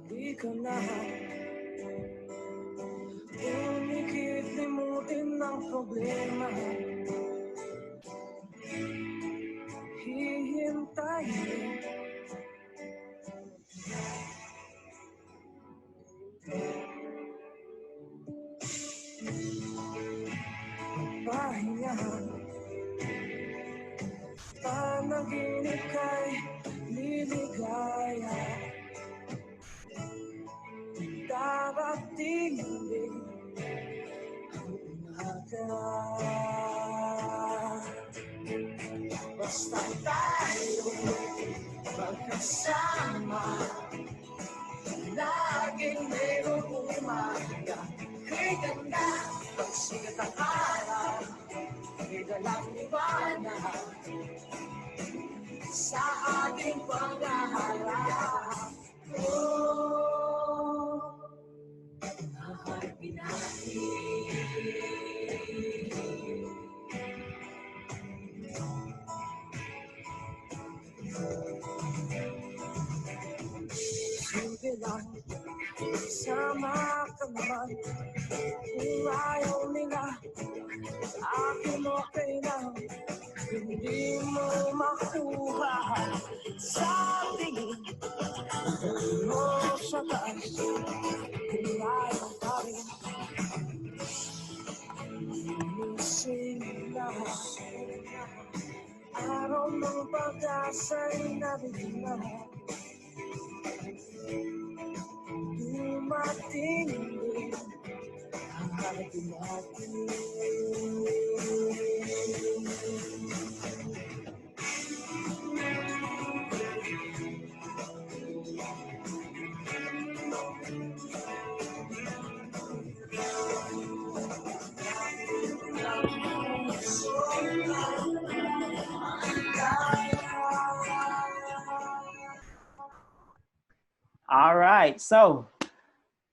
Di ka na umikitin ng problema. Hihintayin pahinga. Panaginip kay liligaya. Darating din umaga. Basta tayo magkasama, laging mayroong umaga. Kay ganda, pagsikat ang araw, may dalang liwanag sa ating paghaharap. Oh, nahanapin natin. Sige lang, sama ka naman. Kung ayaw nila, akin okay lang. Hindi mo makuha sa tingin mo sa taas. Kung ayaw pa rin, inising na araw ng pag-asa'y nabigyan na. Dumating din ang hanapin natin. All right, so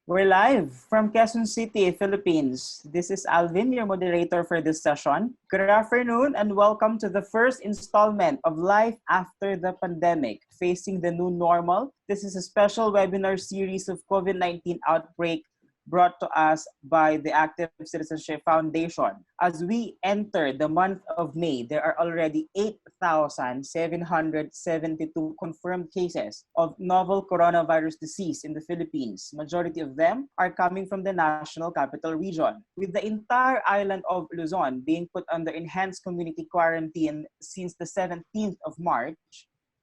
we're live from Quezon City, Philippines. This is Alvin, your moderator for this session. Good afternoon and welcome to the first installment of Life After the Pandemic, Facing the New Normal. This is a special webinar series of COVID-19 outbreak brought to us by the Active Citizenship Foundation. As we enter the month of May, there are already 8,772 confirmed cases of novel coronavirus disease in the Philippines. Majority of them are coming from the National Capital Region, with the entire island of Luzon being put under enhanced community quarantine since the 17th of March.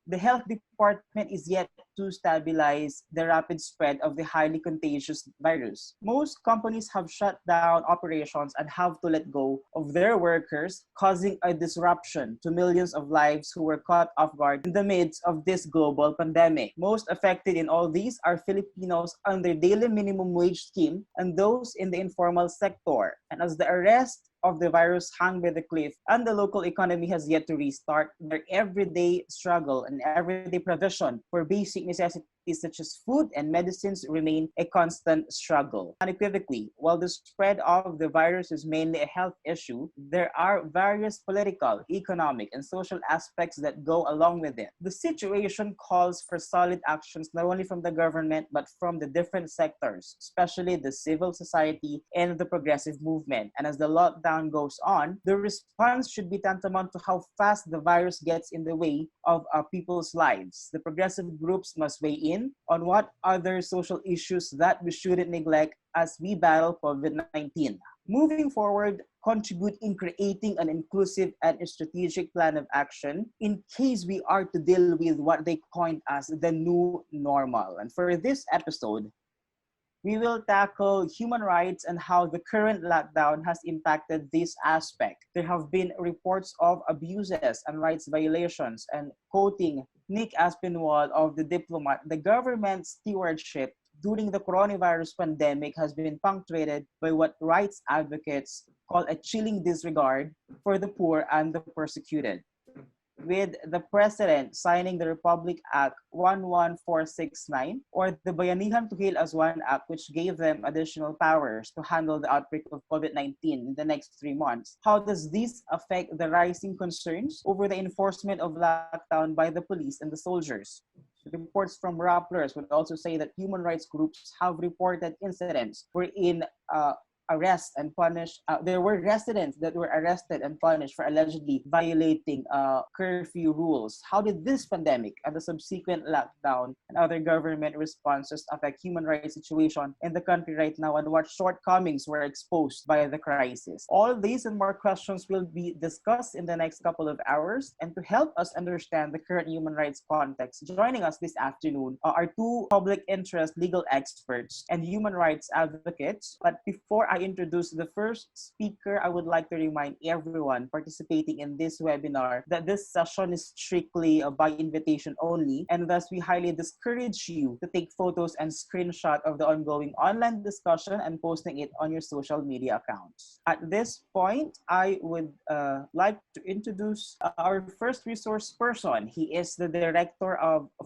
The health department is yet to stabilize the rapid spread of the highly contagious virus. Most companies have shut down operations and have to let go of their workers, causing a disruption to millions of lives who were caught off guard in the midst of this global pandemic. Most affected in all these are Filipinos under daily minimum wage scheme and those in the informal sector. And as the arrest of the virus hung by the cliff and the local economy has yet to restart, their everyday struggle and everyday provision for basic necessities such as food and medicines remain a constant struggle. Unequivocally, while the spread of the virus is mainly a health issue, there are various political, economic, and social aspects that go along with it. The situation calls for solid actions not only from the government but from the different sectors, especially the civil society and the progressive movement. And as the lockdown goes on, the response should be tantamount to how fast the virus gets in the way of people's lives. The progressive groups must weigh in on what other social issues that we shouldn't neglect as we battle COVID-19. Moving forward, contribute in creating an inclusive and strategic plan of action in case we are to deal with what they coined as the new normal. And for this episode, we will tackle human rights and how the current lockdown has impacted this aspect. There have been reports of abuses and rights violations, and quoting Nick Aspinwall of The Diplomat, the government's stewardship during the coronavirus pandemic has been punctuated by what rights advocates call a chilling disregard for the poor and the persecuted, with the President signing the Republic Act 11469 or the Bayanihan to Hail as One Act, which gave them additional powers to handle the outbreak of COVID-19 in the next 3 months. How does this affect the rising concerns over the enforcement of lockdown by the police and the soldiers? Reports from Rapplers would also say that human rights groups have reported incidents wherein arrest and punish. There were residents that were arrested and punished for allegedly violating curfew rules. How did this pandemic and the subsequent lockdown and other government responses affect human rights situation in the country right now, and what shortcomings were exposed by the crisis? All these and more questions will be discussed in the next couple of hours. And to help us understand the current human rights context, joining us this afternoon are two public interest legal experts and human rights advocates. But before I introduce the first speaker, I would like to remind everyone participating in this webinar that this session is strictly by invitation only, and thus we highly discourage you to take photos and screenshot of the ongoing online discussion and posting it on your social media accounts. At this point, I would like to introduce our first resource person. He is the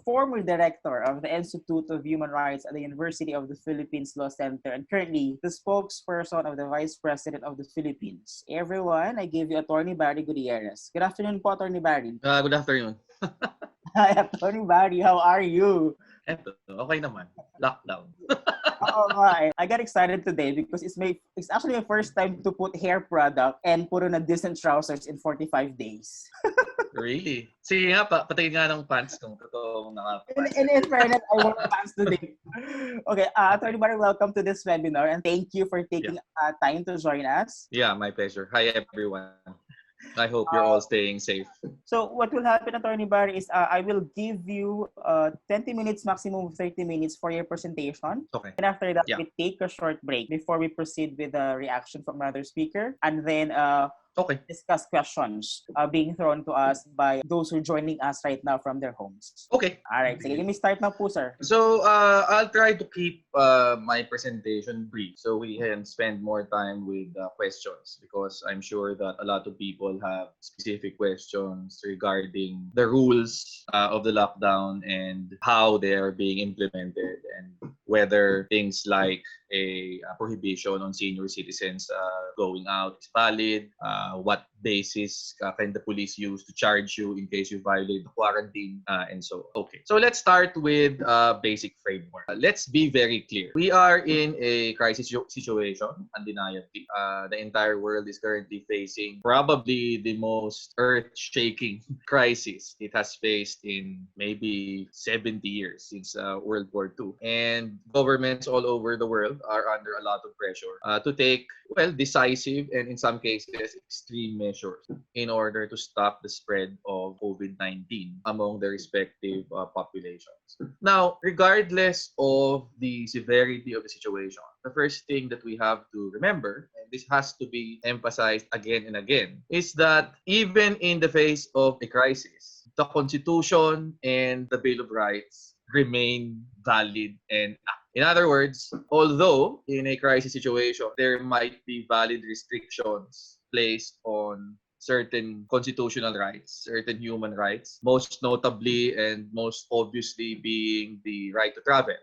former director of the Institute of Human Rights at the University of the Philippines Law Center, and currently the spokesperson of the Vice President of the Philippines. Everyone, I give you Atty. Barry Gutierrez. Good afternoon po, Atty. Barry. Good afternoon. Hi, Atty. Barry. How are you? Eto, okay naman. Lockdown. Alright. I got excited today because it's actually my first time to put hair product and put on a decent trousers in 45 days. Really? Sige nga, patayin nga ng pants kung totoong nakapants. In fairness, I wore pants today. Okay, Atty. Barry, welcome to this webinar and thank you for taking time to join us. Yeah, my pleasure. Hi, everyone. I hope you're all staying safe. So what will happen, Atty. Barry, is I will give you 20 minutes, maximum of 30 minutes for your presentation. Okay. And after that, we take a short break before we proceed with the reaction from another speaker. And then discuss questions being thrown to us by those who are joining us right now from their homes. Okay. All right. So let me start now po, sir. So I'll try to keep my presentation brief so we can spend more time with questions, because I'm sure that a lot of people have specific questions regarding the rules of the lockdown and how they are being implemented, and whether things like a prohibition on senior citizens going out is valid, what basis can the police use to charge you in case you violate the quarantine, and so on. Okay, so let's start with basic framework. Let's be very clear. We are in a crisis situation, undeniably. The entire world is currently facing probably the most earth-shaking crisis it has faced in maybe 70 years since World War II. And governments all over the world are under a lot of pressure to take, decisive and in some cases extreme measures in order to stop the spread of COVID-19 among the respective populations. Now, regardless of the severity of the situation, the first thing that we have to remember, and this has to be emphasized again and again, is that even in the face of a crisis, the Constitution and the Bill of Rights remain valid and active. In other words, although in a crisis situation, there might be valid restrictions placed on certain constitutional rights, certain human rights, most notably and most obviously being the right to travel.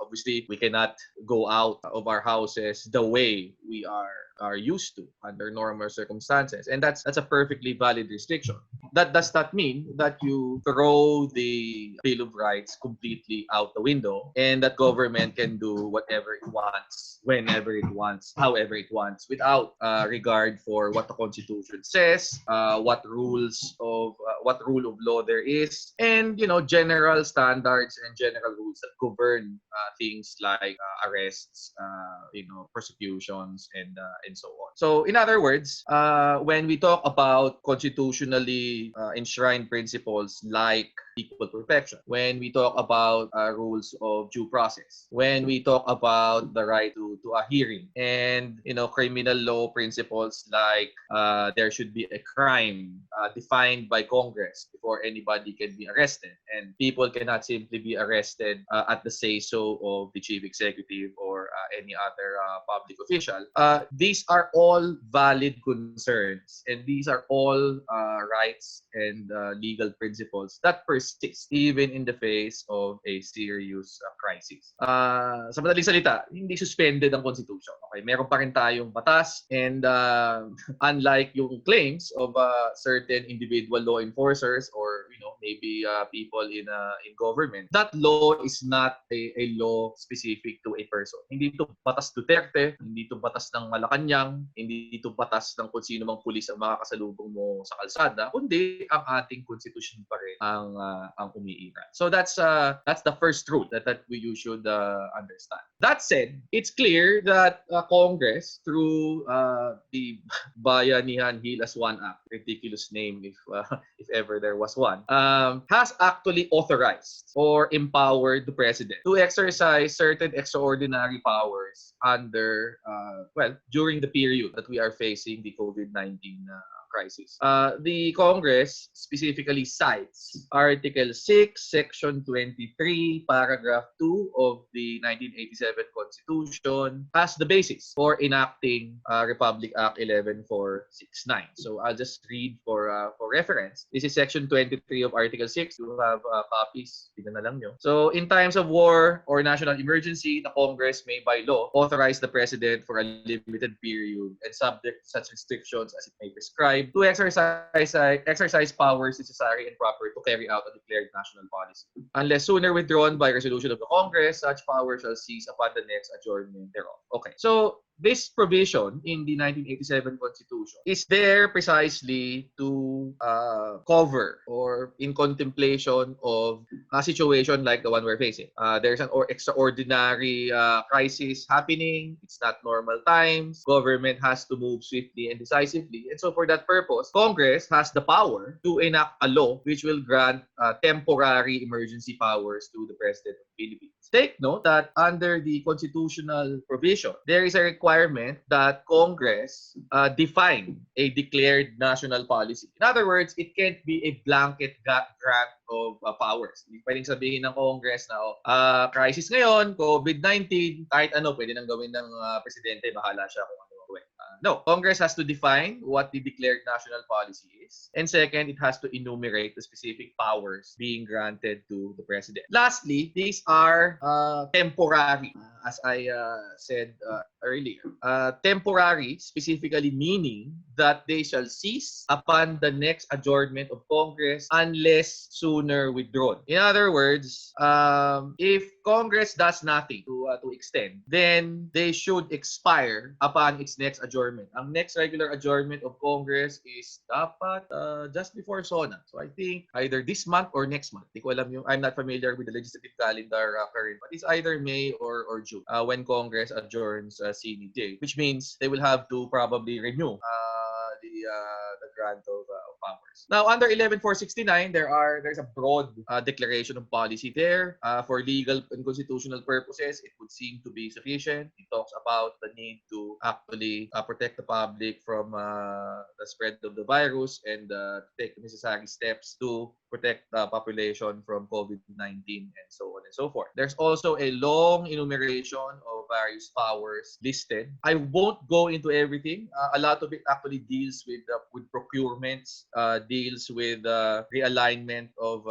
Obviously, we cannot go out of our houses the way we are used to under normal circumstances, and that's a perfectly valid restriction. That does not mean that you throw the Bill of Rights completely out the window and that government can do whatever it wants, whenever it wants, however it wants, without regard for what the Constitution says, what rule of law there is, and general standards and general rules that govern things like arrests, prosecutions, and so on. So, in other words, when we talk about constitutionally enshrined principles like equal protection, when we talk about rules of due process, when we talk about the right to a hearing, and criminal law principles like there should be a crime defined by Congress before anybody can be arrested, and people cannot simply be arrested at the say-so of the chief executive or any other public official. These are all all valid concerns, and these are all rights and legal principles that persist even in the face of a serious crisis. Sa madaling salita, hindi suspended ang Constitution. Okay, meron pa rin tayong batas, and unlike yung claims of certain individual law enforcers or maybe people in government, that law is not a law specific to a person. Hindi ito batas Duterte, hindi ito batas ng Malacanang, hindi ito batas ng kung sino mang pulis ang makakasalubong mo sa kalsada, kundi ang ating constitution pa rin ang umiiral. So that's the first rule that you should understand. That said, it's clear that Congress, through the Bayanihan Hilas 1 Act, ridiculous name if ever there was one, has actually authorized or empowered the president to exercise certain extraordinary powers under during the period that we are facing the COVID-19 crisis. The Congress specifically cites Article 6, Section 23, Paragraph 2 of the 1987 Constitution as the basis for enacting Republic Act 11469. So I'll just read for reference. This is Section 23 of Article 6. You have copies. Tignan na lang nyo. So in times of war or national emergency, the Congress may by law authorize the President for a limited period and subject to such restrictions as it may prescribe to exercise powers necessary and proper to carry out a declared national policy. Unless sooner withdrawn by resolution of the Congress, such power shall cease upon the next adjournment thereof. Okay. So this provision in the 1987 Constitution is there precisely to cover or in contemplation of a situation like the one we're facing. There's an extraordinary crisis happening. It's not normal times. Government has to move swiftly and decisively. And so for that purpose, Congress has the power to enact a law which will grant temporary emergency powers to the President of the Philippines. Take note that under the constitutional provision, there is a requirement that Congress define a declared national policy. In other words, it can't be a blanket grant of powers. Hindi pwedeng sabihin ng Congress na crisis ngayon, COVID-19, kahit ano pwede nang gawin ng presidente, bahala siya kung ano gawin. No, Congress has to define what the declared national policy is. And second, it has to enumerate the specific powers being granted to the president. Lastly, these are temporary, as I said earlier. Temporary, specifically meaning that they shall cease upon the next adjournment of Congress unless sooner withdrawn. In other words, if Congress does nothing to extend, then they should expire upon its next adjournment. Ang next regular adjournment of Congress is dapat just before SONA. So I think either this month or next month. Hindi ko alam I'm not familiar with the legislative calendar current, but it's either May or June when Congress adjourns CNJ, which means they will have to probably renew the grant of powers. Now, under 11469, there's a broad declaration of policy there. For legal and constitutional purposes, it would seem to be sufficient. It talks about the need to actually protect the public from the spread of the virus and take the necessary steps to protect the population from COVID-19 and so on and so forth. There's also a long enumeration of various powers listed. I won't go into everything. A lot of it actually deals with procurements, deals with realignment of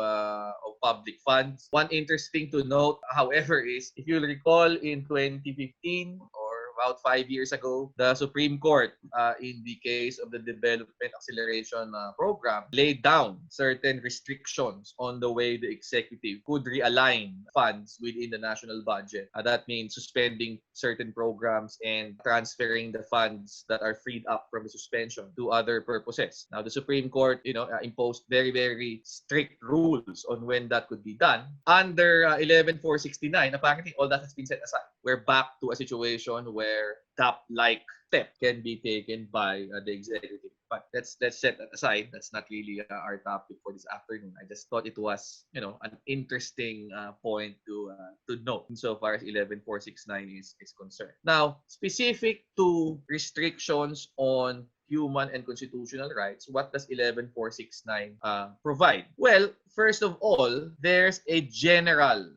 public funds. One interesting to note, however, is if you'll recall in 2015 or about 5 years ago, the Supreme Court, in the case of the Development Acceleration Program, laid down certain restrictions on the way the executive could realign funds within the national budget. That means suspending certain programs and transferring the funds that are freed up from the suspension to other purposes. Now, the Supreme Court, imposed very, very strict rules on when that could be done. Under 11469, apparently all that has been set aside. We're back to a situation where that-like step can be taken by the executive. But let's set that aside. That's not really our topic for this afternoon. I just thought it was, an interesting point to note insofar as 11469 is concerned. Now, specific to restrictions on human and constitutional rights, what does 11469 provide? Well, first of all, there's a general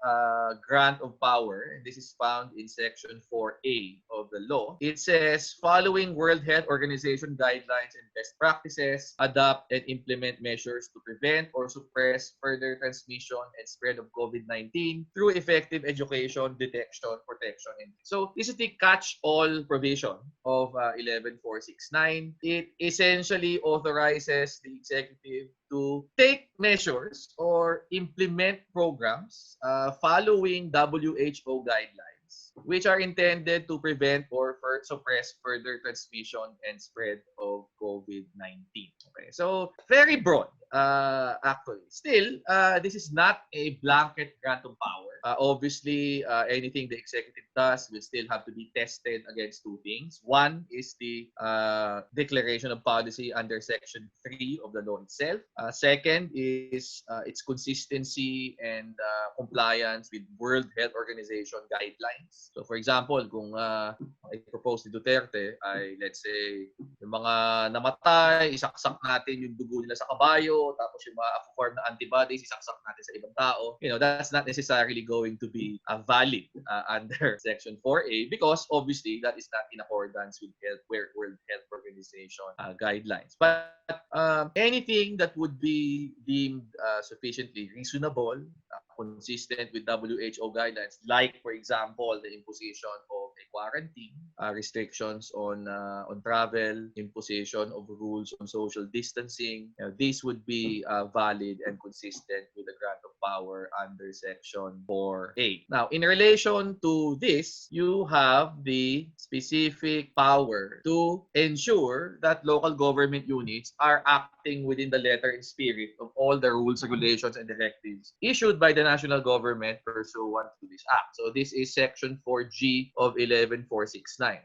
grant of power, and this is found in Section 4A of the law. It says, following World Health Organization guidelines and best practices, adopt and implement measures to prevent or suppress further transmission and spread of COVID-19 through effective education, detection, protection, and so this is the catch-all provision of 11469. It essentially authorizes the executive to take measures or implement programs following WHO guidelines, which are intended to prevent or suppress further transmission and spread of COVID-19. Okay, so very broad, actually. Still, this is not a blanket grant of power. Obviously, anything the executive does will still have to be tested against two things. One is the declaration of policy under Section 3 of the law itself. Second is its consistency and compliance with World Health Organization guidelines. So for example, kung i-propose ni Duterte ay, let's say, yung mga namatay, isaksak natin yung dugo nila sa kabayo, tapos yung mga form na antibodies, isaksak natin sa ibang tao. That's not necessarily going to be valid under Section 4A because obviously that is not in accordance with World Health Organization guidelines. But anything that would be deemed sufficiently reasonable, consistent with WHO guidelines, like for example the imposition of a quarantine, restrictions on travel, imposition of rules on social distancing, these would be valid and consistent with the grant of power under Section 4A. Now, in relation to this, you have the specific power to ensure that local government units are acting within the letter and spirit of all the rules, regulations, and directives issued by the national government pursuant to this act. So this is Section 4G of 11469.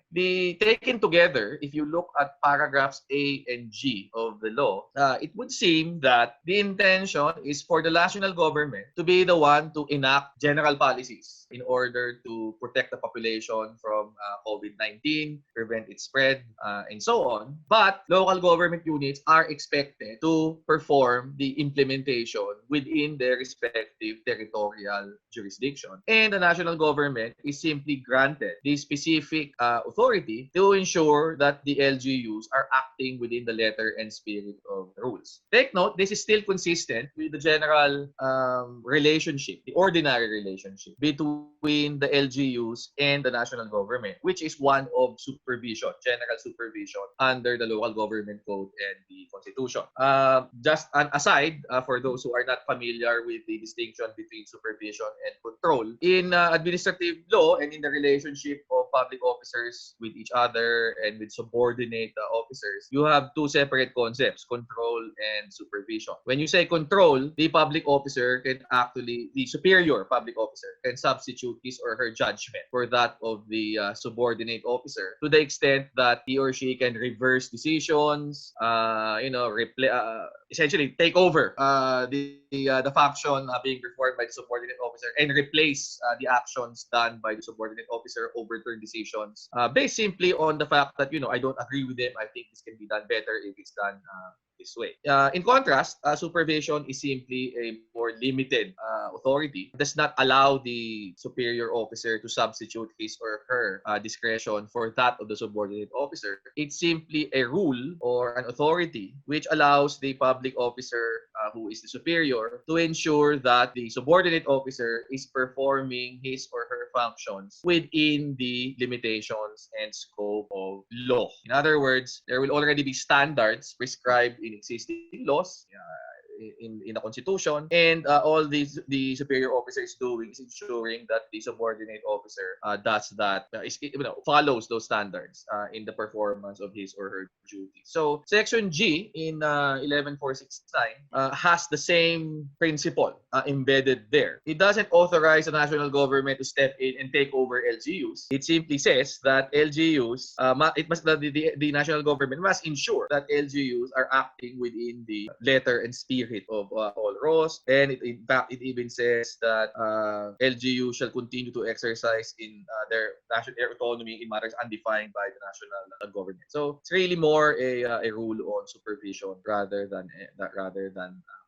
Taken together, if you look at paragraphs A and G of the law, it would seem that the intention is for the national government to be the one to enact general policies in order to protect the population from COVID-19, prevent its spread, and so on. But local government units are expected to perform the implementation within their respective territorial jurisdiction. And the national government is simply granted the specific authority to ensure that the LGUs are acting within the letter and spirit of the rules. Take note, this is still consistent with the general relationship, the ordinary relationship between the LGUs and the national government, which is one of supervision, general supervision under the local government code and the constitution. Just an aside, for those who are not familiar with the distinction between supervision and control, in administrative law and in the relationship of public officers with each other and with subordinate officers, you have two separate concepts, control and supervision. When you say control, the public officer can actually, the superior public officer can substitute his or her judgment for that of the subordinate officer to the extent that he or she can reverse decisions, essentially take over the function being performed by the subordinate officer and replace the actions done by the subordinate officer, overturn decisions based simply on the fact that, I don't agree with them. I think this can be done better if it's done this way. In contrast, supervision is simply a more limited authority. It does not allow the superior officer to substitute his or her discretion for that of the subordinate officer. It's simply a rule or an authority which allows the public officer who is the superior to ensure that the subordinate officer is performing his or her functions within the limitations and scope of law. In other words, there will already be standards prescribed in existing laws, in the Constitution, and all the superior officer is doing is ensuring that the subordinate officer does that, follows those standards in the performance of his or her duties. So Section G in 11469 has the same principle embedded there. It doesn't authorize the national government to step in and take over LGUs. It simply says that LGUs, the national government must ensure that LGUs are acting within the letter and spirit clear hit of all laws. And in fact, it even says that LGU shall continue to exercise in their autonomy in matters undefined by the national government. So it's really more a rule on supervision rather than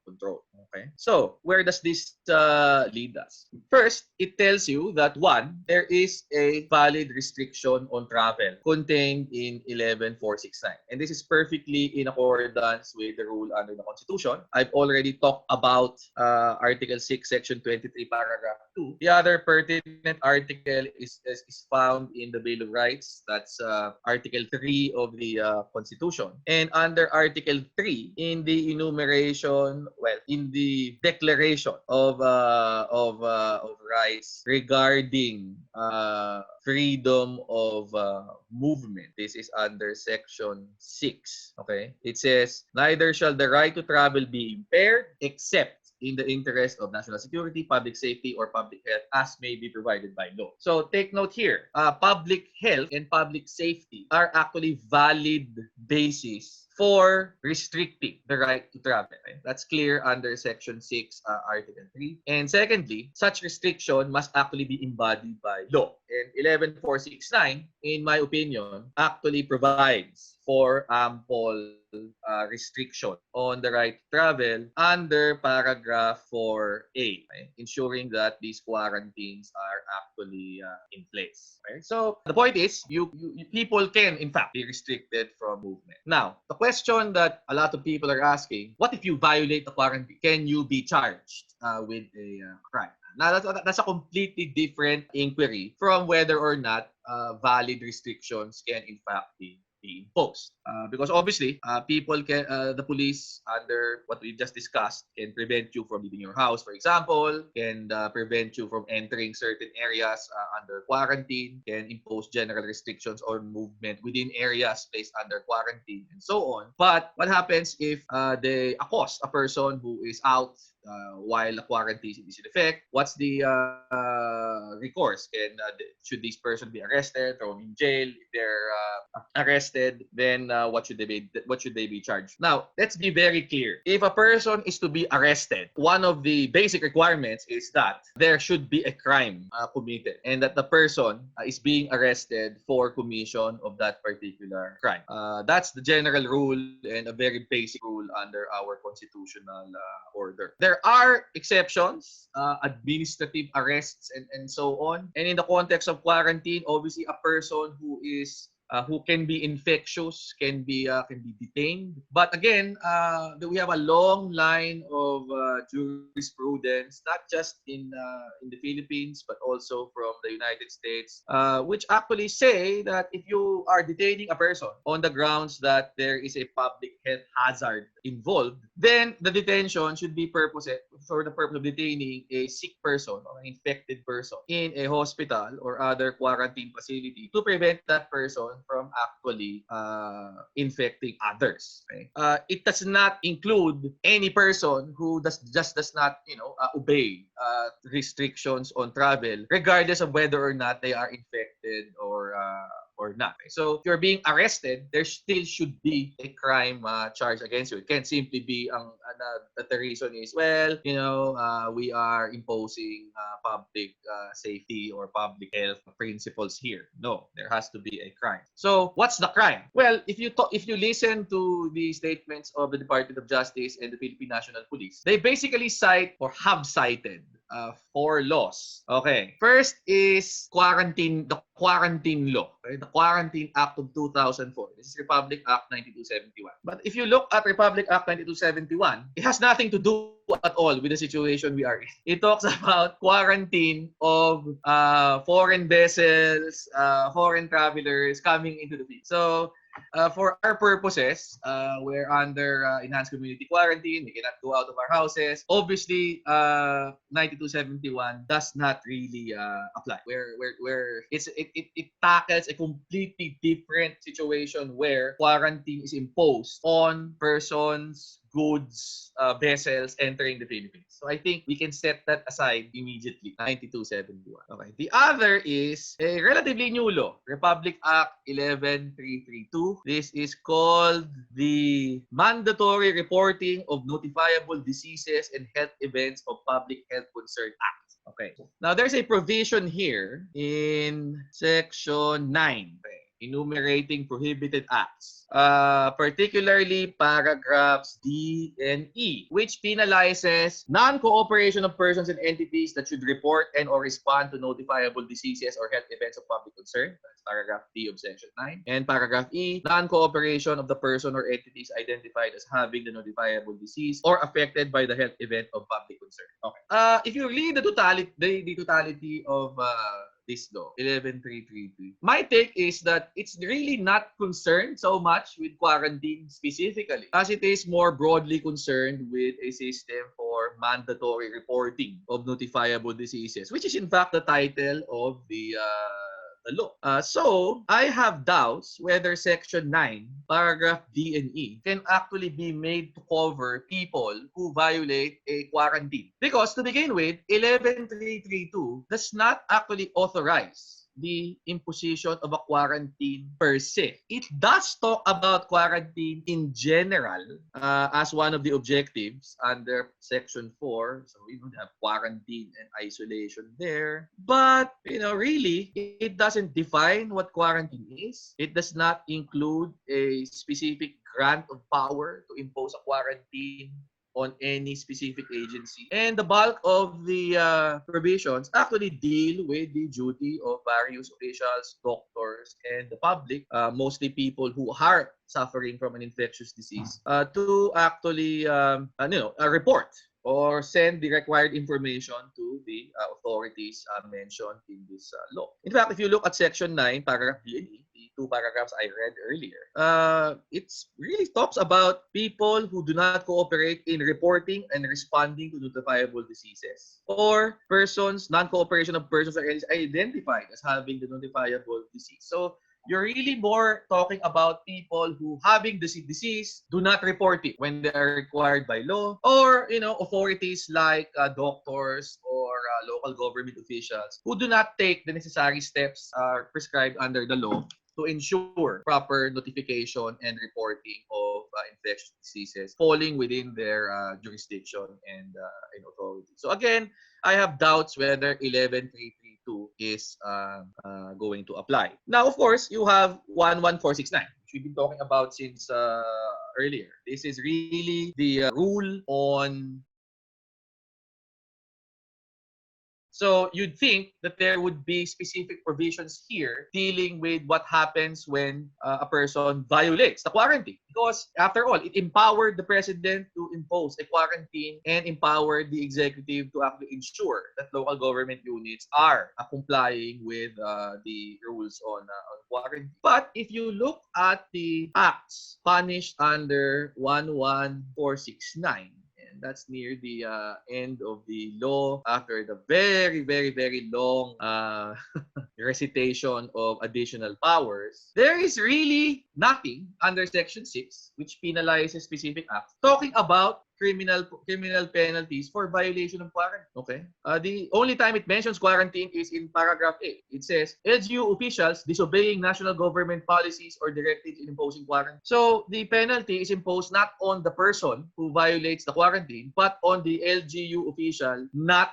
control. Okay. So where does this lead us? First, it tells you that one, there is a valid restriction on travel contained in 11469. And this is perfectly in accordance with the rule under the Constitution. I've already talked about Article 6, Section 23, Paragraph 2. The other pertinent article is found in the Bill of Rights. That's Article 3 of the Constitution. And under Article 3, in the enumeration, in the declaration of rights regarding freedom of movement. This is under Section 6. Okay? It says, neither shall the right to travel be impaired except in the interest of national security, public safety, or public health as may be provided by law. So take note here, public health and public safety are actually valid basis for restricting the right to travel. Okay? That's clear under Section 6, Article 3. And secondly, such restriction must actually be embodied by law. And 11469, in my opinion, actually provides for ample restriction on the right to travel under paragraph 4A, okay? Ensuring that these quarantines are actually in place. Okay? So the point is, you people can in fact be restricted from movement. Now, the question that a lot of people are asking, what if you violate the quarantine? Can you be charged with a crime? Now, that's a completely different inquiry from whether or not valid restrictions can in fact be imposed. Because obviously, people can, the police, under what we just discussed, can prevent you from leaving your house, for example, can prevent you from entering certain areas under quarantine, can impose general restrictions on movement within areas placed under quarantine, and so on. But what happens if they accost a person who is out while the quarantine is in effect? What's the recourse? Should this person be arrested, thrown in jail? If they're arrested, then what should they be charged? Now, let's be very clear. If a person is to be arrested, one of the basic requirements is that there should be a crime committed, and that the person is being arrested for commission of that particular crime. That's the general rule and a very basic rule under our constitutional order. There are exceptions, administrative arrests, and so on. And in the context of quarantine, obviously a person who can be infectious can be detained. But again, we have a long line of jurisprudence, not just in the Philippines but also from the United States, which actually say that if you are detaining a person on the grounds that there is a public health hazard involved, then the detention should be for the purpose of detaining a sick person or an infected person in a hospital or other quarantine facility to prevent that person from actually infecting others. Okay? It does not include any person who does not obey restrictions on travel, regardless of whether or not they are infected or not. So if you're being arrested, there still should be a crime charge against you. It can't simply be that the reason is, we are imposing public safety or public health principles here. No, there has to be a crime. So what's the crime? Well, if you listen to the statements of the Department of Justice and the Philippine National Police, they basically cite or have cited 4 laws. Okay. First is the quarantine law. Okay? The Quarantine Act of 2004. This is Republic Act 9271. But if you look at Republic Act 9271, it has nothing to do at all with the situation we are in. It talks about quarantine of foreign vessels, foreign travelers coming into the Philippines. So for our purposes, we're under enhanced community quarantine. We cannot go out of our houses. Obviously, 9271 does not really apply. It tackles a completely different situation where quarantine is imposed on persons goods, vessels entering the Philippines. So I think we can set that aside immediately, 9271. Okay. The other is a relatively new law, Republic Act 11332. This is called the Mandatory Reporting of Notifiable Diseases and Health Events of Public Health Concern Act. Okay. Now, there's a provision here in Section 9. Okay. Enumerating prohibited acts, particularly paragraphs D and E, which penalizes non-cooperation of persons and entities that should report and or respond to notifiable diseases or health events of public concern. That's paragraph D of Section 9. And paragraph E, non-cooperation of the person or entities identified as having the notifiable disease or affected by the health event of public concern. Okay. If you read the totality of this law, 11333. My take is that it's really not concerned so much with quarantine specifically, as it is more broadly concerned with a system for mandatory reporting of notifiable diseases, which is in fact the title of the law. So, I have doubts whether Section 9, paragraph D and E, can actually be made to cover people who violate a quarantine. Because to begin with, 11332 does not actually authorize the imposition of a quarantine per se. It does talk about quarantine in general as one of the objectives under Section 4. So, they have quarantine and isolation there. But, really, it doesn't define what quarantine is. It does not include a specific grant of power to impose a quarantine on any specific agency. And the bulk of the provisions actually deal with the duty of various officials, doctors, and the public, mostly people who are suffering from an infectious disease, to actually report or send the required information to the authorities mentioned in this law. In fact, if you look at Section 9, paragraph D and E, the two paragraphs I read earlier, it really talks about people who do not cooperate in reporting and responding to notifiable diseases, or non-cooperation of persons are identified as having the notifiable disease. So, you're really more talking about people who, having the disease, do not report it when they are required by law, or authorities like doctors or local government officials who do not take the necessary steps prescribed under the law to ensure proper notification and reporting of infectious diseases falling within their jurisdiction and authority. So again, I have doubts whether 11332 is going to apply. Now, of course, you have 11469, which we've been talking about since earlier. This is really the rule on. So you'd think that there would be specific provisions here dealing with what happens when a person violates the quarantine. Because after all, it empowered the president to impose a quarantine and empowered the executive to actually ensure that local government units are complying with the rules on quarantine. But if you look at the acts punished under 11469, that's near the end of the law after the very, very, very long recitation of additional powers. There is really nothing under Section 6 which penalizes specific acts talking about criminal penalties for violation of quarantine. Okay? The only time it mentions quarantine is in paragraph 8. It says, LGU officials disobeying national government policies or directives in imposing quarantine. So, the penalty is imposed not on the person who violates the quarantine, but on the LGU official not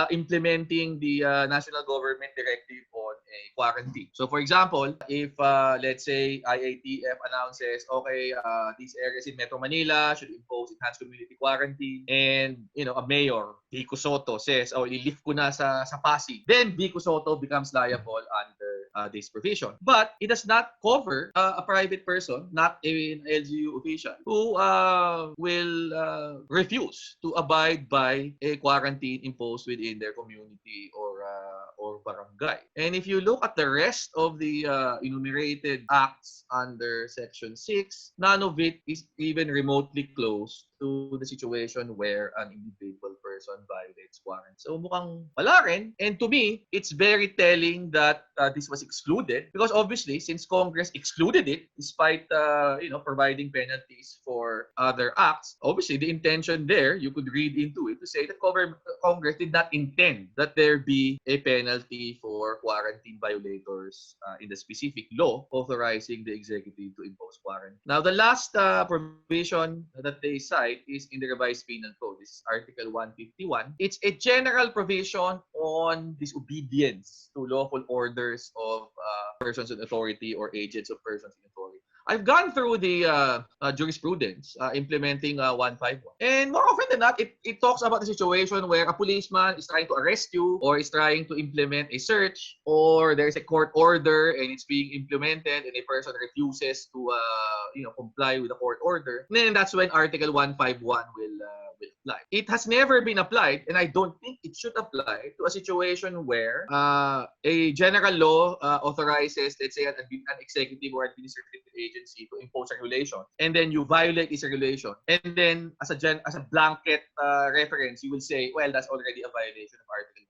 implementing the national government directive on a quarantine. So, for example, if let's say IATF announces, okay, these areas in Metro Manila should impose enhanced community quarantine, and a mayor, Vico Soto, says, oh, i-lift ko na sa Pasig, then Vico Soto becomes liable under this provision. But it does not cover a private person, not an LGU official, who will refuse to abide by a quarantine imposed within their community or barangay. And if you look at the rest of the enumerated acts under Section 6, none of it is even remotely close to the situation where an individual person person violates quarantine. So mukhang wala rin. And to me, it's very telling that this was excluded because obviously, since Congress excluded it, despite providing penalties for other acts, obviously the intention there, you could read into it to say that Congress did not intend that there be a penalty for quarantine violators in the specific law authorizing the executive to impose quarantine. Now, the last provision that they cite is in the revised penal code. This is Article 151. It's a general provision on disobedience to lawful orders of persons in authority or agents of persons in authority. I've gone through the jurisprudence implementing 151. And more often than not, it talks about the situation where a policeman is trying to arrest you or is trying to implement a search, or there's a court order and it's being implemented and a person refuses to comply with the court order. And then that's when Article 151 will apply. It has never been applied, and I don't think it should apply to a situation where a general law authorizes, let's say, an executive or administrative agency to impose a regulation, and then you violate this regulation, and then as a blanket reference, you will say, well, that's already a violation of Article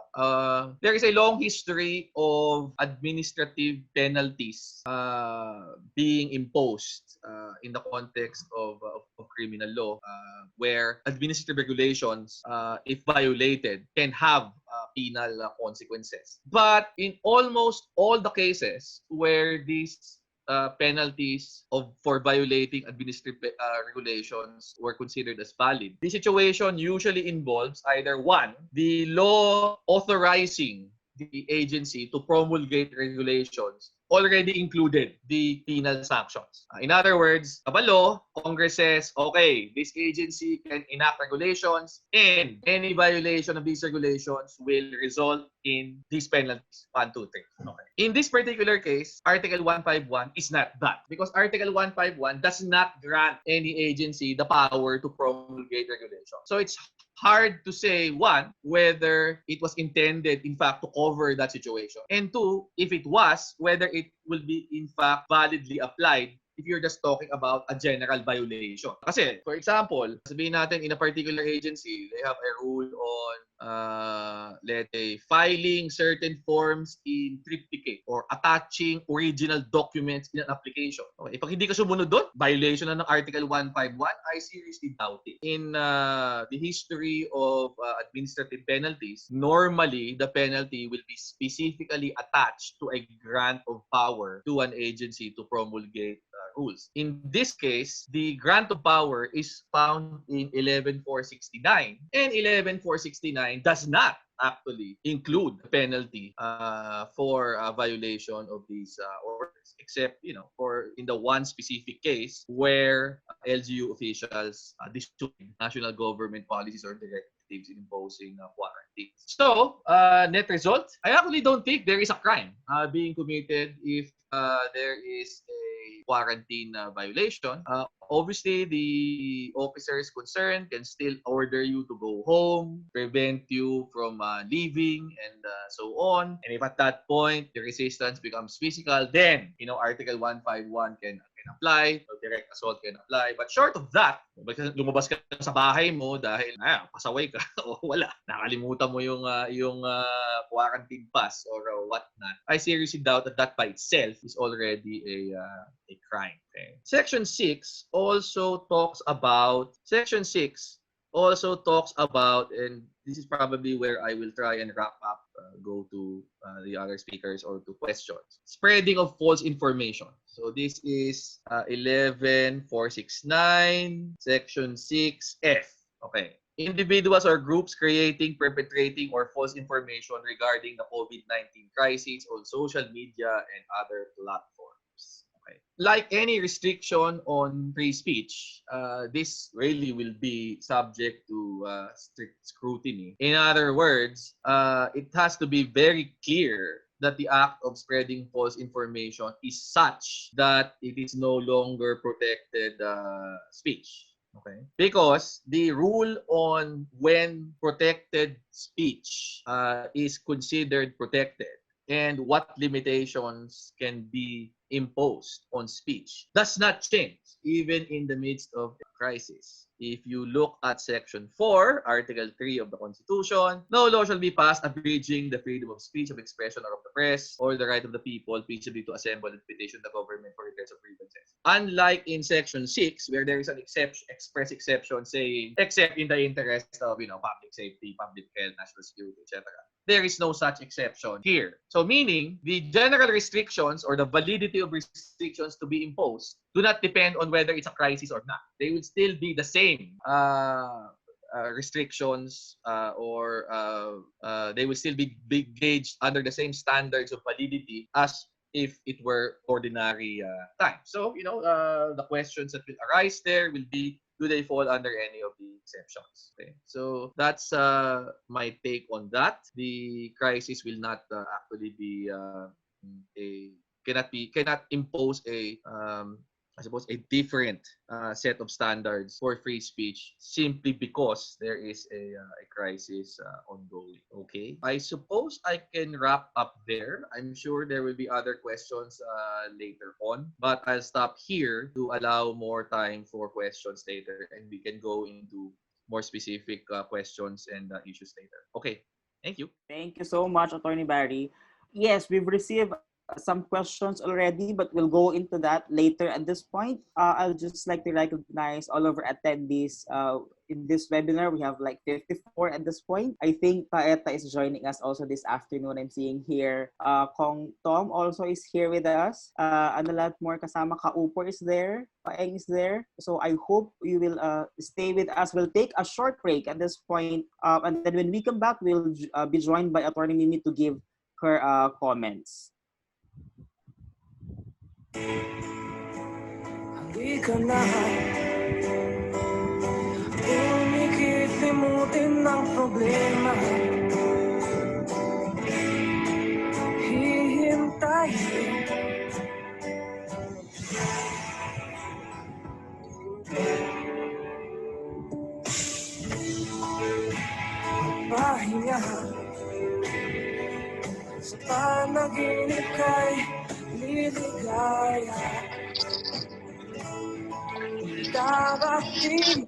151. There is a long history of administrative penalties being imposed in the context of criminal law, where administrative regulations, if violated, can have penal consequences. But in almost all the cases where these penalties for violating administrative regulations were considered as valid, the situation usually involves either one, the law authorizing the agency to promulgate regulations already included the penal sanctions. In other words, kabalo, Congress says, okay, this agency can enact regulations and any violation of these regulations will result in these penalties. 1, 2, 3. Okay. In this particular case, Article 151 is not that because Article 151 does not grant any agency the power to promulgate regulations. So it's hard to say, one, whether it was intended, in fact, to cover that situation. And two, if it was, whether it will be, in fact, validly applied if you're just talking about a general violation. Kasi, for example, sabihin natin in a particular agency, they have a rule on, let's say, filing certain forms in triplicate or attaching original documents in an application. Okay, pag hindi ka sumunod doon, violation na ng Article 151, I seriously doubt it. In the history of administrative penalties, normally the penalty will be specifically attached to a grant of power to an agency to promulgate rules. In this case, the grant of power is found in 11469, and 11469 does not actually include penalty for violation of these orders, except for in the one specific case where LGU officials disobeyed national government policies or directives in imposing quarantine. So, net result, I actually don't think there is a crime being committed if there is a quarantine violation. Obviously, the officers concerned can still order you to go home, prevent you from leaving, and so on. And if at that point the resistance becomes physical, then Article 151 can apply, direct assault can apply. But short of that, lumabas ka sa bahay mo dahil pasaway ka o wala, nakalimutan mo yung quarantine pass or whatnot, I seriously doubt that by itself is already a crime. Okay. Section 6 also talks about, and this is probably where I will try and wrap up, go to the other speakers or to questions. Spreading of false information. So this is 11469, Section 6F. Okay. Individuals or groups creating, perpetrating, or false information regarding the COVID-19 crisis on social media and other platforms. Okay. Like any restriction on free speech, this really will be subject to strict scrutiny. In other words, it has to be very clear that the act of spreading false information is such that it is no longer protected speech. Okay. Because the rule on when protected speech is considered protected and what limitations can be imposed on speech does not change even in the midst of a crisis. If you look at Section 4, Article 3 of the Constitution, no law shall be passed abridging the freedom of speech, of expression, or of the press, or the right of the people peaceably to assemble and petition the government for redress of grievances. Unlike in Section 6, where there is an express exception saying, except in the interest of public safety, public health, national security, etc. There is no such exception here. So meaning, the general restrictions or the validity of restrictions to be imposed do not depend on whether it's a crisis or not. They will still be the same restrictions they will still be gauged under the same standards of validity as if it were ordinary time. So, the questions that will arise there will be, do they fall under any of the exceptions? Okay. So that's my take on that. The crisis will not actually be cannot impose a different set of standards for free speech simply because there is a crisis ongoing. Okay, I suppose I can wrap up there. I'm sure there will be other questions later on, but I'll stop here to allow more time for questions later, and we can go into more specific questions and issues later. Okay, thank you. Thank you so much, Attorney Barry. Yes, we've received some questions already, but we'll go into that later. At this point, I'll just like to recognize all of our attendees in this webinar. We have like 54 at this point. I think Paeta is joining us also this afternoon. I'm seeing here Kong Tom also is here with us. Ano lahat more kasama, Kaupor is there, Paeng is there. So I hope you will stay with us. We'll take a short break at this point, and then when we come back, we'll be joined by Attorney Mimi to give her comments. Hindi ka na umikit, limutin ng problema. Hihintayin pahinga sa panaginip kay liligaya. Darating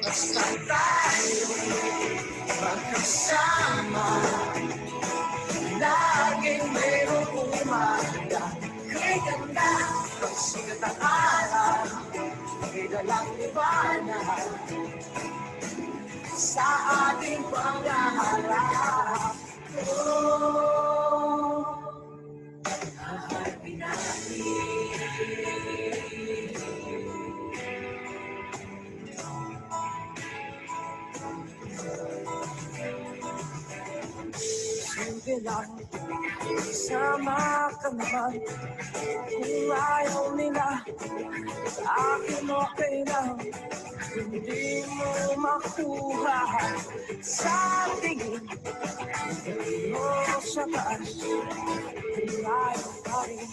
basta tayo magkasama, laging mayroong umaga. Kay ganda, pagsigat ang araw, may dalang liwanag sa ating pangarap. Oh, haharapin natin. Simple lang, sama ka naman. Kung ayaw nila, sa akin okay lang. Hindi mo makuha sa tingin mo sa taas. Ayaw pa rin.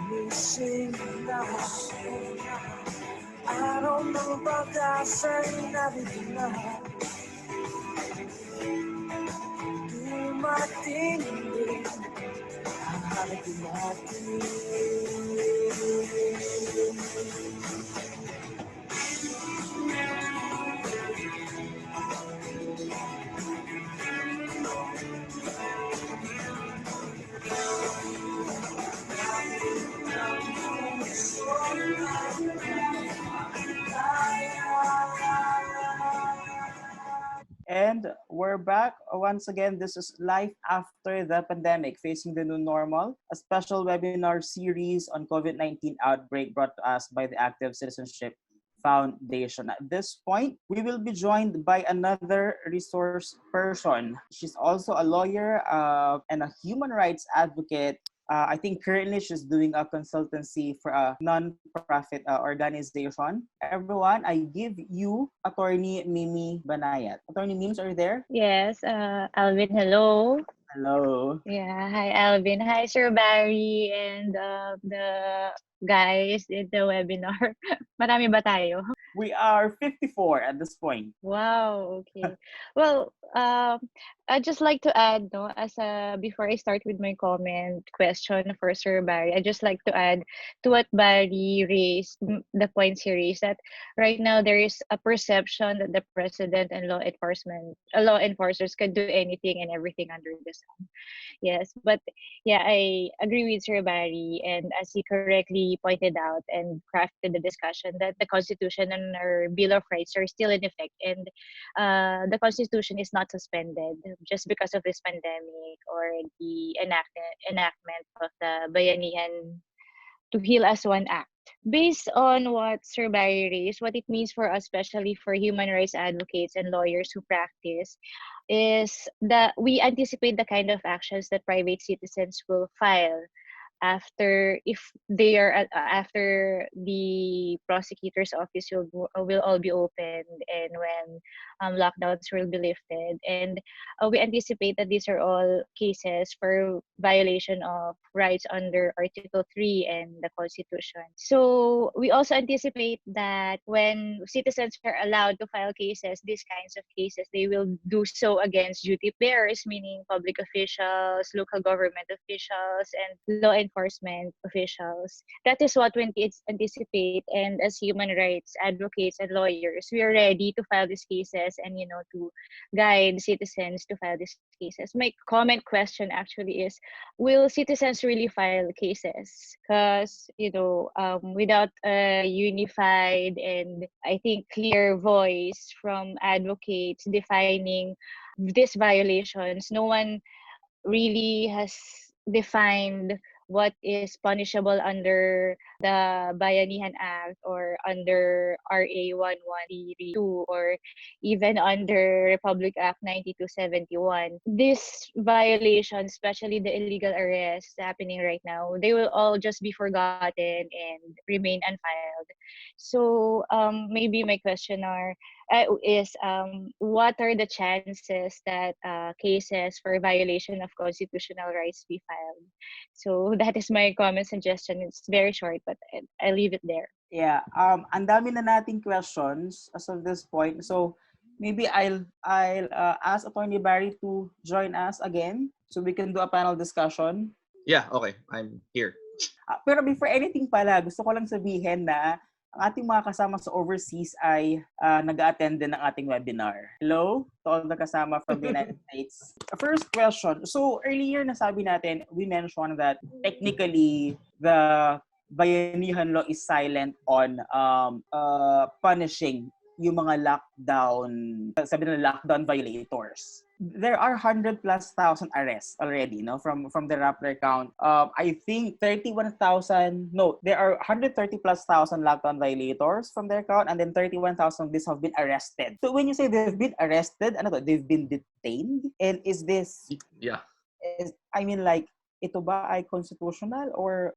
Minising na araw ng pag-asa'y narinig na. Dumating din ang harapin natin. And we're back once again. This is Life After the Pandemic, Facing the New Normal, a special webinar series on COVID-19 outbreak brought to us by the Active Citizenship Foundation. At this point, we will be joined by another resource person. She's also a lawyer and a human rights advocate. I think currently she's doing a consultancy for a non-profit organization. Everyone, I give you Attorney Mimi Banayat. Attorney Mims, are you there? Yes, Alvin, hello. Hello. Yeah, hi Alvin. Hi Sir Barry and the guys in the webinar? Marami ba tayo? We are 54 at this point. Wow, okay. Well, I'd just like to add, no, before I start with my comment question for Sir Barry, I'd just like to add to what Barry raised, the points he raised, that right now there is a perception that the president and law enforcers can do anything and everything under the sun. Yes, but yeah, I agree with Sir Barry, and as he correctly pointed out and crafted the discussion, that the Constitution and our Bill of Rights are still in effect, and the Constitution is not suspended just because of this pandemic or the enactment of the Bayanihan to Heal as One Act. Based on what Sir Barry raised, what it means for us, especially for human rights advocates and lawyers who practice, is that we anticipate the kind of actions that private citizens will file after the prosecutor's office will all be opened, and when lockdowns will be lifted, and we anticipate that these are all cases for violation of rights under Article 3 and the Constitution. So we also anticipate that when citizens are allowed to file cases, these kinds of cases, they will do so against duty bearers, meaning public officials, local government officials, and law enforcement officials. That is what we anticipate, and as human rights advocates and lawyers, we are ready to file these cases and to guide citizens to file these cases. My comment question actually is, will citizens really file cases? Because without a unified and I think clear voice from advocates defining these violations, no one really has defined what is punishable under the Bayanihan Act or under RA 1132 or even under Republic Act 9271. These violations, especially the illegal arrests happening right now, they will all just be forgotten and remain unfiled. So maybe my question is what are the chances that cases for violation of constitutional rights be filed? So that is my comment suggestion. It's very short, but I leave it there. Yeah, ang dami na nating questions as of this point. So maybe I'll ask Attorney Barry to join us again so we can do a panel discussion. Yeah, okay. I'm here. Pero before anything pala, gusto ko lang sabihin na ang ating mga kasama sa overseas ay nag-attend din ng ating webinar. Hello to all the kasama from the United States. First question. So earlier nasabi natin, we mentioned that technically the Bayanihan law is silent on punishing yung mga lockdown violators. There are 100,000+ arrests already, no? From the Rappler count. I think there are 130,000+ lockdown violators from their count, and then 31,000 of these have been arrested. So when you say they've been arrested, they've been detained? And is this... Yeah. Ito ba ay constitutional or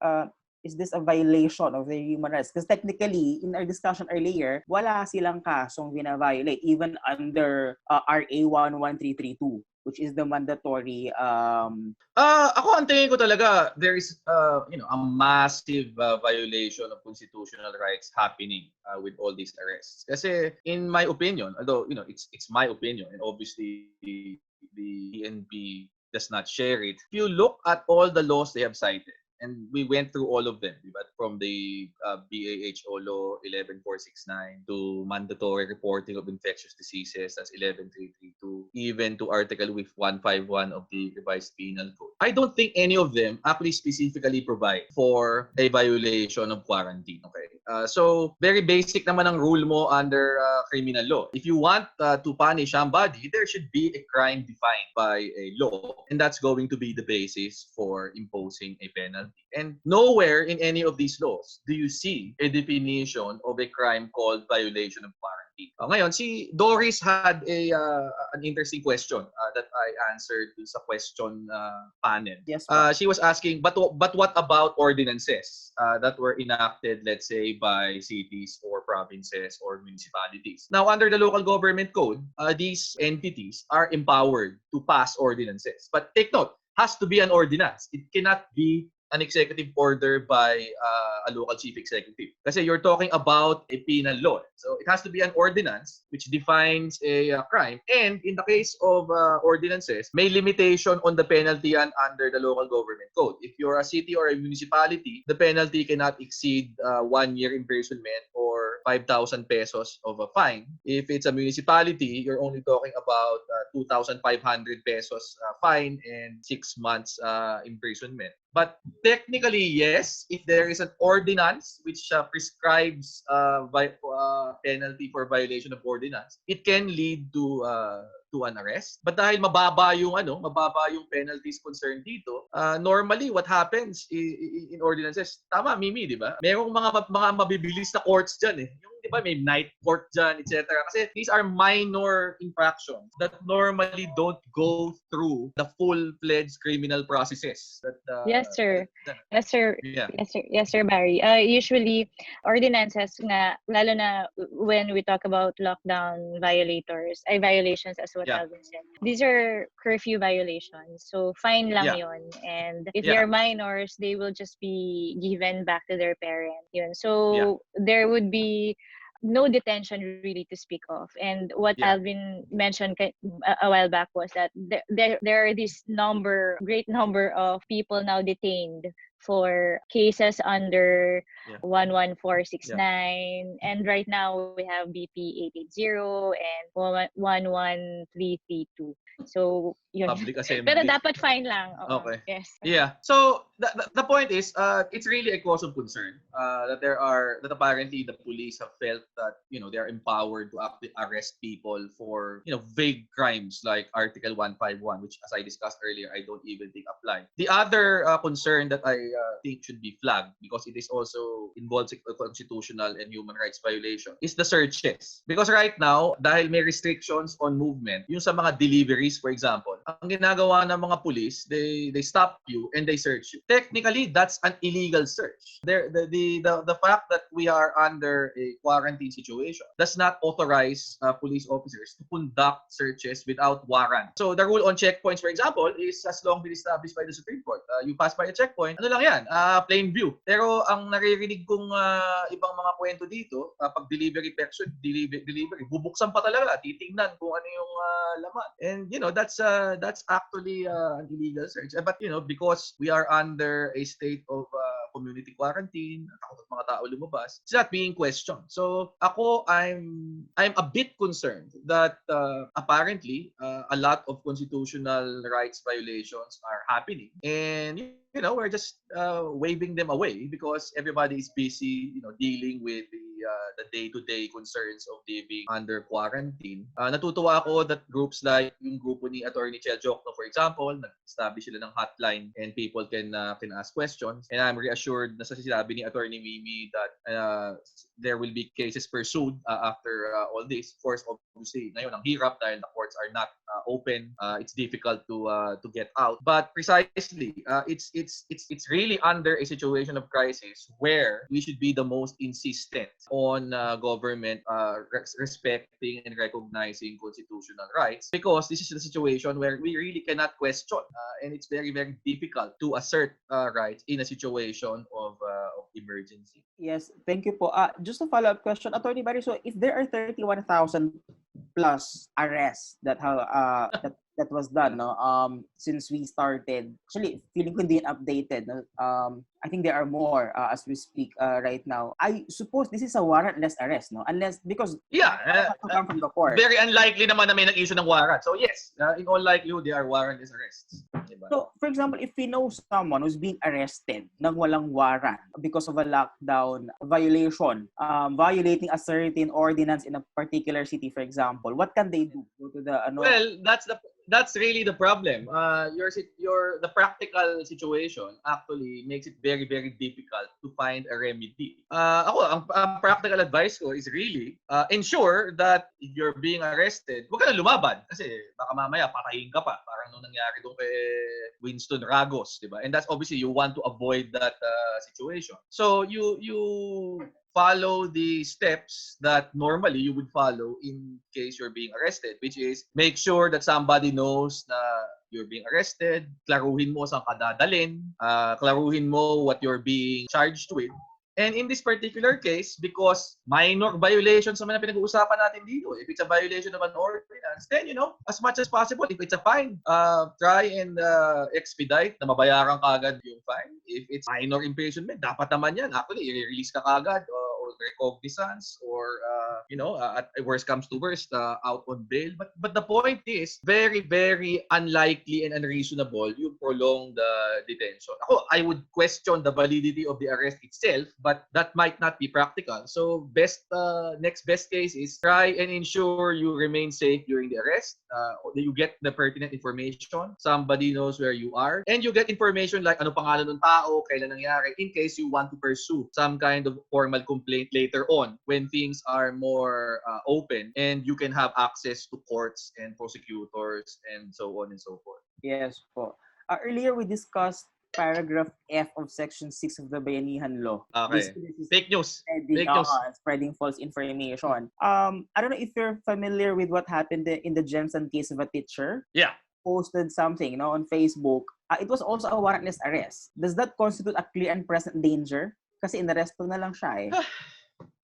is this a violation of their human rights? Because technically, in our discussion earlier, wala silang kasong vina-violate even under RA 11332, which is the mandatory... Ako ang tingin ko talaga, there is a massive violation of constitutional rights happening with all these arrests. Kasi in my opinion, although it's my opinion, and obviously the PNP does not share it. If you look at all the laws they have cited, and we went through all of them, but from the BAHO law 11469 to mandatory reporting of infectious diseases, that's 11332, even to Article 151 of the revised penal code. I don't think any of them actually specifically provide for a violation of quarantine. Okay, so very basic naman ang rule mo under criminal law. If you want to punish somebody, there should be a crime defined by a law, and that's going to be the basis for imposing a penalty. And nowhere in any of these laws do you see a definition of a crime called violation of quarantine. Ngayon, si Doris had an interesting question that I answered sa question panel. Yes, she was asking, but what about ordinances that were enacted, let's say, by cities or provinces or municipalities? Now, under the local government code, these entities are empowered to pass ordinances. But take note, has to be an ordinance. It cannot be an executive order by a local chief executive. Kasi you're talking about a penal law. So it has to be an ordinance which defines a crime. And in the case of ordinances, may limitation on the penalty and under the local government code. If you're a city or a municipality, the penalty cannot exceed 1 year imprisonment or 5,000 pesos of a fine. If it's a municipality, you're only talking about 2,500 pesos fine and 6 months imprisonment. But technically, yes, if there is an ordinance which prescribes penalty for violation of ordinance, it can lead to an arrest. But dahil mababa yung penalties concerned dito, normally what happens in ordinances, tama Mimi, di ba? Merong mga mabibilis na courts diyan eh. Yung di ba may night court diyan, etc. Kasi these are minor infractions that normally don't go through the full-fledged criminal processes that Yes, sir. Yes, sir. Yeah. Yes, sir, Barry. Usually, ordinances nga, lalo na when we talk about lockdown violations as what Alvin said. These are curfew violations. So, fine lang yun. And if they're minors, they will just be given back to their parent. Yun. So, there would be no detention really to speak of. And what Alvin mentioned a while back was that there are this great number of people now detained for cases under 11469, and right now we have BP 880 and 11332. So yun. Public assembly. Pero dapat fine lang. Okay. Yes. Yeah. So the point is, it's really a cause of concern that apparently the police have felt that they are empowered to arrest people for vague crimes like Article 151, which as I discussed earlier, I don't even think apply. The other concern that I think should be flagged, because it is also involves a constitutional and human rights violation, is the searches. Because right now, dahil may restrictions on movement, yung sa mga deliveries, for example, ang ginagawa ng mga police, they stop you and they search you. Technically, that's an illegal search. The fact that we are under a quarantine situation does not authorize police officers to conduct searches without warrant. So the rule on checkpoints, for example, is as long been established by the Supreme Court. You pass by a checkpoint, ano lang yan? Plain view. Pero ang naririnig kong ibang mga kwento dito, pag delivery, bubuksan pa talaga, titingnan kung ano yung laman. And that's actually an illegal search. But because we are under a state of community quarantine, takot mga tao lumabas, it's not being questioned. So ako, I'm a bit concerned that apparently a lot of constitutional rights violations are happening, and we're just waving them away because everybody is busy dealing with the day-to-day concerns of living under quarantine. Natutuwa ako that groups like yung grupo ni Atty. Chel Jokno, for example, nag-establish sila ng hotline and people can ask questions. And I'm reassured na sa sinabi ni Atty. Mimi that there will be cases pursued after all this. Of course, obviously, ngayon ang hirap dahil the courts are not open. It's difficult to get out. But precisely, it's really under a situation of crisis where we should be the most insistent on government respecting and recognizing constitutional rights, because this is the situation where we really cannot question, and it's very, very difficult to assert rights in a situation of emergency. Yes, thank you po. Just a follow-up question, Attorney Barry. So if there are 31,000 plus arrests that was done, since we started, actually feeling ko hindi updated, I think there are more as we speak right now. I suppose this is a warrantless arrest, unless because to come from the court. Very unlikely naman na may nag-issue ng warrant. So yes, in all likelihood, they are warrantless arrests. Diba? So, for example, if we know someone who's being arrested nang walang warrant because of a lockdown violation, violating a certain ordinance in a particular city, for example, what can they do? Go to the Well, that's really the problem. The practical situation actually makes it very, very difficult to find a remedy. Ang practical advice ko is really ensure that if you're being arrested, huwag ka na lumaban kasi baka mamaya patayin ka pa. Parang nung nangyari doon kay Winston Ragos, di ba? And that's obviously you want to avoid that situation. So you follow the steps that normally you would follow in case you're being arrested, which is make sure that somebody knows na you're being arrested, klaruhin mo saan ka dadalhin, klaruhin mo what you're being charged with. And in this particular case, because minor violations naman na pinag-uusapan natin dito, if it's a violation of an ordinance, then, as much as possible, if it's a fine, try and expedite na mabayaran kagad yung fine. If it's minor imprisonment, dapat naman yan. Actually, i-release ka kagad or recognizance or, at worst comes to worst, out on bail. But the point is, very, very unlikely and unreasonable yung prolonged detention. Ako, I would question the validity of the arrest itself, but that might not be practical. So next best case is try and ensure you remain safe during the arrest. You get the pertinent information. Somebody knows where you are. And you get information like ano pangalan ng tao, kailan nangyari, in case you want to pursue some kind of formal complaint later on when things are more open and you can have access to courts and prosecutors and so on and so forth. Yes po. Earlier we discussed paragraph F of Section 6 of the Bayanihan Law. Okay. Fake news. Spreading false information. I don't know if you're familiar with what happened in the Jensen case of a teacher. Yeah. Posted something, on Facebook. It was also a warrantless arrest. Does that constitute a clear and present danger? Kasi inaresto na lang siya eh.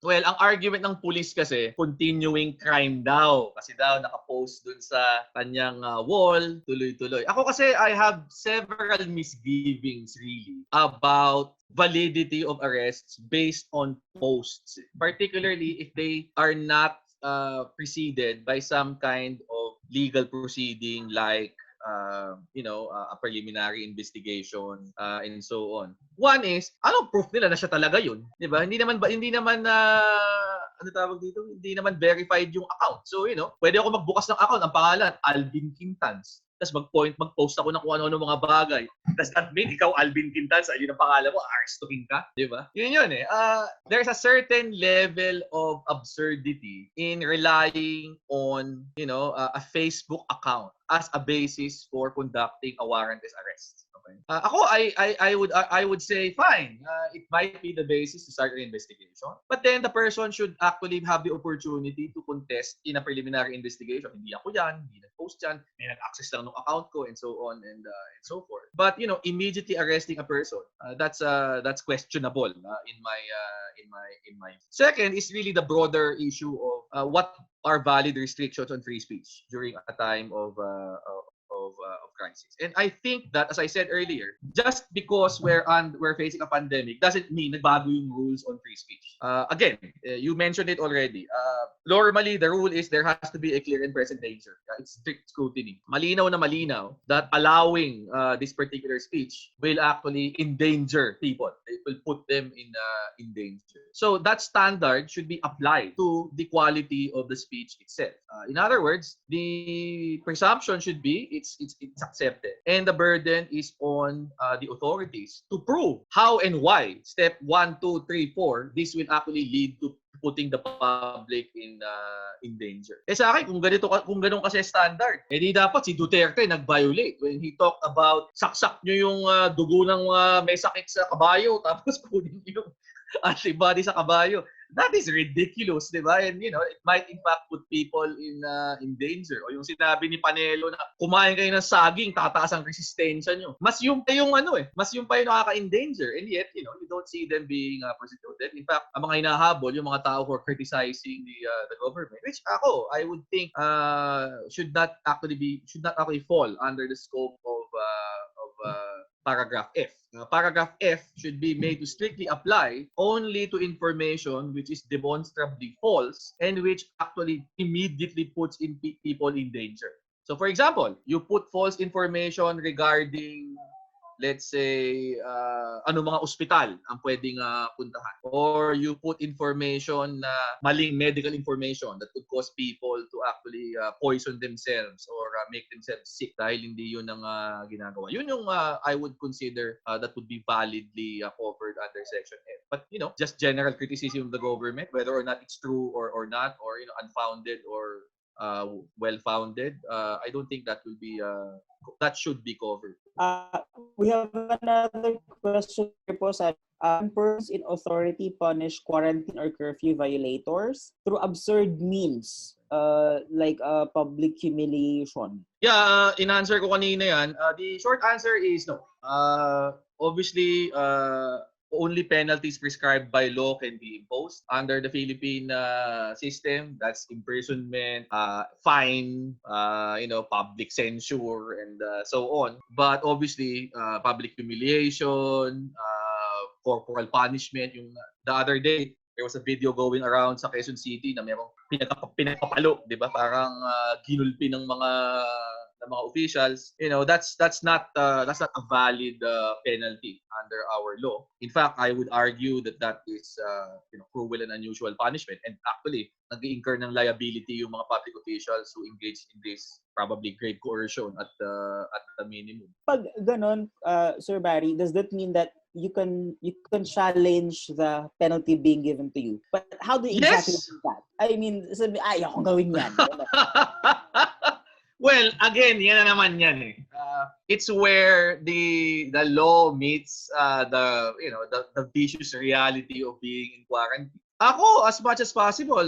Well, ang argument ng police kasi, continuing crime daw. Kasi daw nakapost dun sa kanyang wall, tuloy-tuloy. Ako kasi, I have several misgivings really about validity of arrests based on posts. Particularly if they are not preceded by some kind of legal proceeding like a preliminary investigation and so on. One is, anong proof nila na siya talaga yun? 'Di ba? Hindi naman ano tawag dito? Hindi naman verified yung account. So, pwede ako magbukas ng account, ang pangalan Alvin Quintans. Tapos mag-post ako ng kung ano-ano mga bagay. Does that mean ikaw Alvin Quintans, ayun ang pangalan mo, arrestuhin ka? Di ba? Yun eh. There's a certain level of absurdity in relying on, a Facebook account as a basis for conducting a warrantless arrest. Okay. Ako, I would say fine. It might be the basis to start an investigation. But then the person should actually have the opportunity to contest in a preliminary investigation. Hindi ako yan, hindi nag-post yan, may nag-access lang ng account ko, and so on and so forth. But immediately arresting a person, that's questionable in my. Second is really the broader issue of what are valid restrictions on free speech during a time of crisis. And I think that, as I said earlier, just because we're facing a pandemic doesn't mean nagbago yung rules on free speech. Again, you mentioned it already. Normally, the rule is there has to be a clear and present danger. It's strict scrutiny. Malinaw na malinaw that allowing this particular speech will actually endanger people. It will put them in danger. So that standard should be applied to the quality of the speech itself. In other words, the presumption should be it's accepted. And the burden is on the authorities to prove how and why. Step 1, 2, 3, 4, this will actually lead to putting the public in danger. Sa akin, kung ganun kasi standard, di dapat si Duterte nag-violate when he talked about saksak nyo yung dugo ng may sakit sa kabayo tapos kunin yung antibody sa kabayo. That is ridiculous, di ba? And it might in fact put people in danger. O yung sinabi ni Panelo na kumain kayo ng saging, tataas ang resistensya nyo. Mas yung pa yung nakaka-endanger. And yet, you don't see them being prosecuted. In fact, ang mga hinahabol, yung mga tao who are criticizing the government, which ako, I would think should not actually fall under the scope of paragraph F. Paragraph F should be made to strictly apply only to information which is demonstrably false and which actually immediately puts people in danger. So for example, you put false information regarding, let's say, mga ospital ang pwedeng puntahan. Or you put information na maling medical information that could cause people to actually poison themselves or make themselves sick dahil hindi yun ang ginagawa. Yun yung I would consider that would be validly covered under Section F. But, just general criticism of the government, whether or not it's true or not, or, unfounded or well-founded, I don't think that will be that should be covered. We have another question here po sa persons in authority punish quarantine or curfew violators through absurd means like public humiliation. Yeah, in-answer ko kanina yan. The short answer is no. Obviously, only penalties prescribed by law can be imposed under the Philippine system. That's imprisonment, fine, public censure, and so on. But obviously, public humiliation, corporal punishment. The other day, there was a video going around sa Quezon City na merong pinagpapalo, 'di ba? Parang ginulpi ng mga officials. That's not a valid penalty under our law. In fact, I would argue that is cruel and unusual punishment, and actually nag-incur ng liability yung mga public officials who engage in this probably grave coercion at the minimum. Pag ganon, Sir Barry, does that mean that you can challenge the penalty being given to you? But how do you exactly do that? I mean, sabi, ayoko gawin yan. Well, again, yan na naman yan eh. It's where the law meets the vicious reality of being in quarantine. Ako, as much as possible,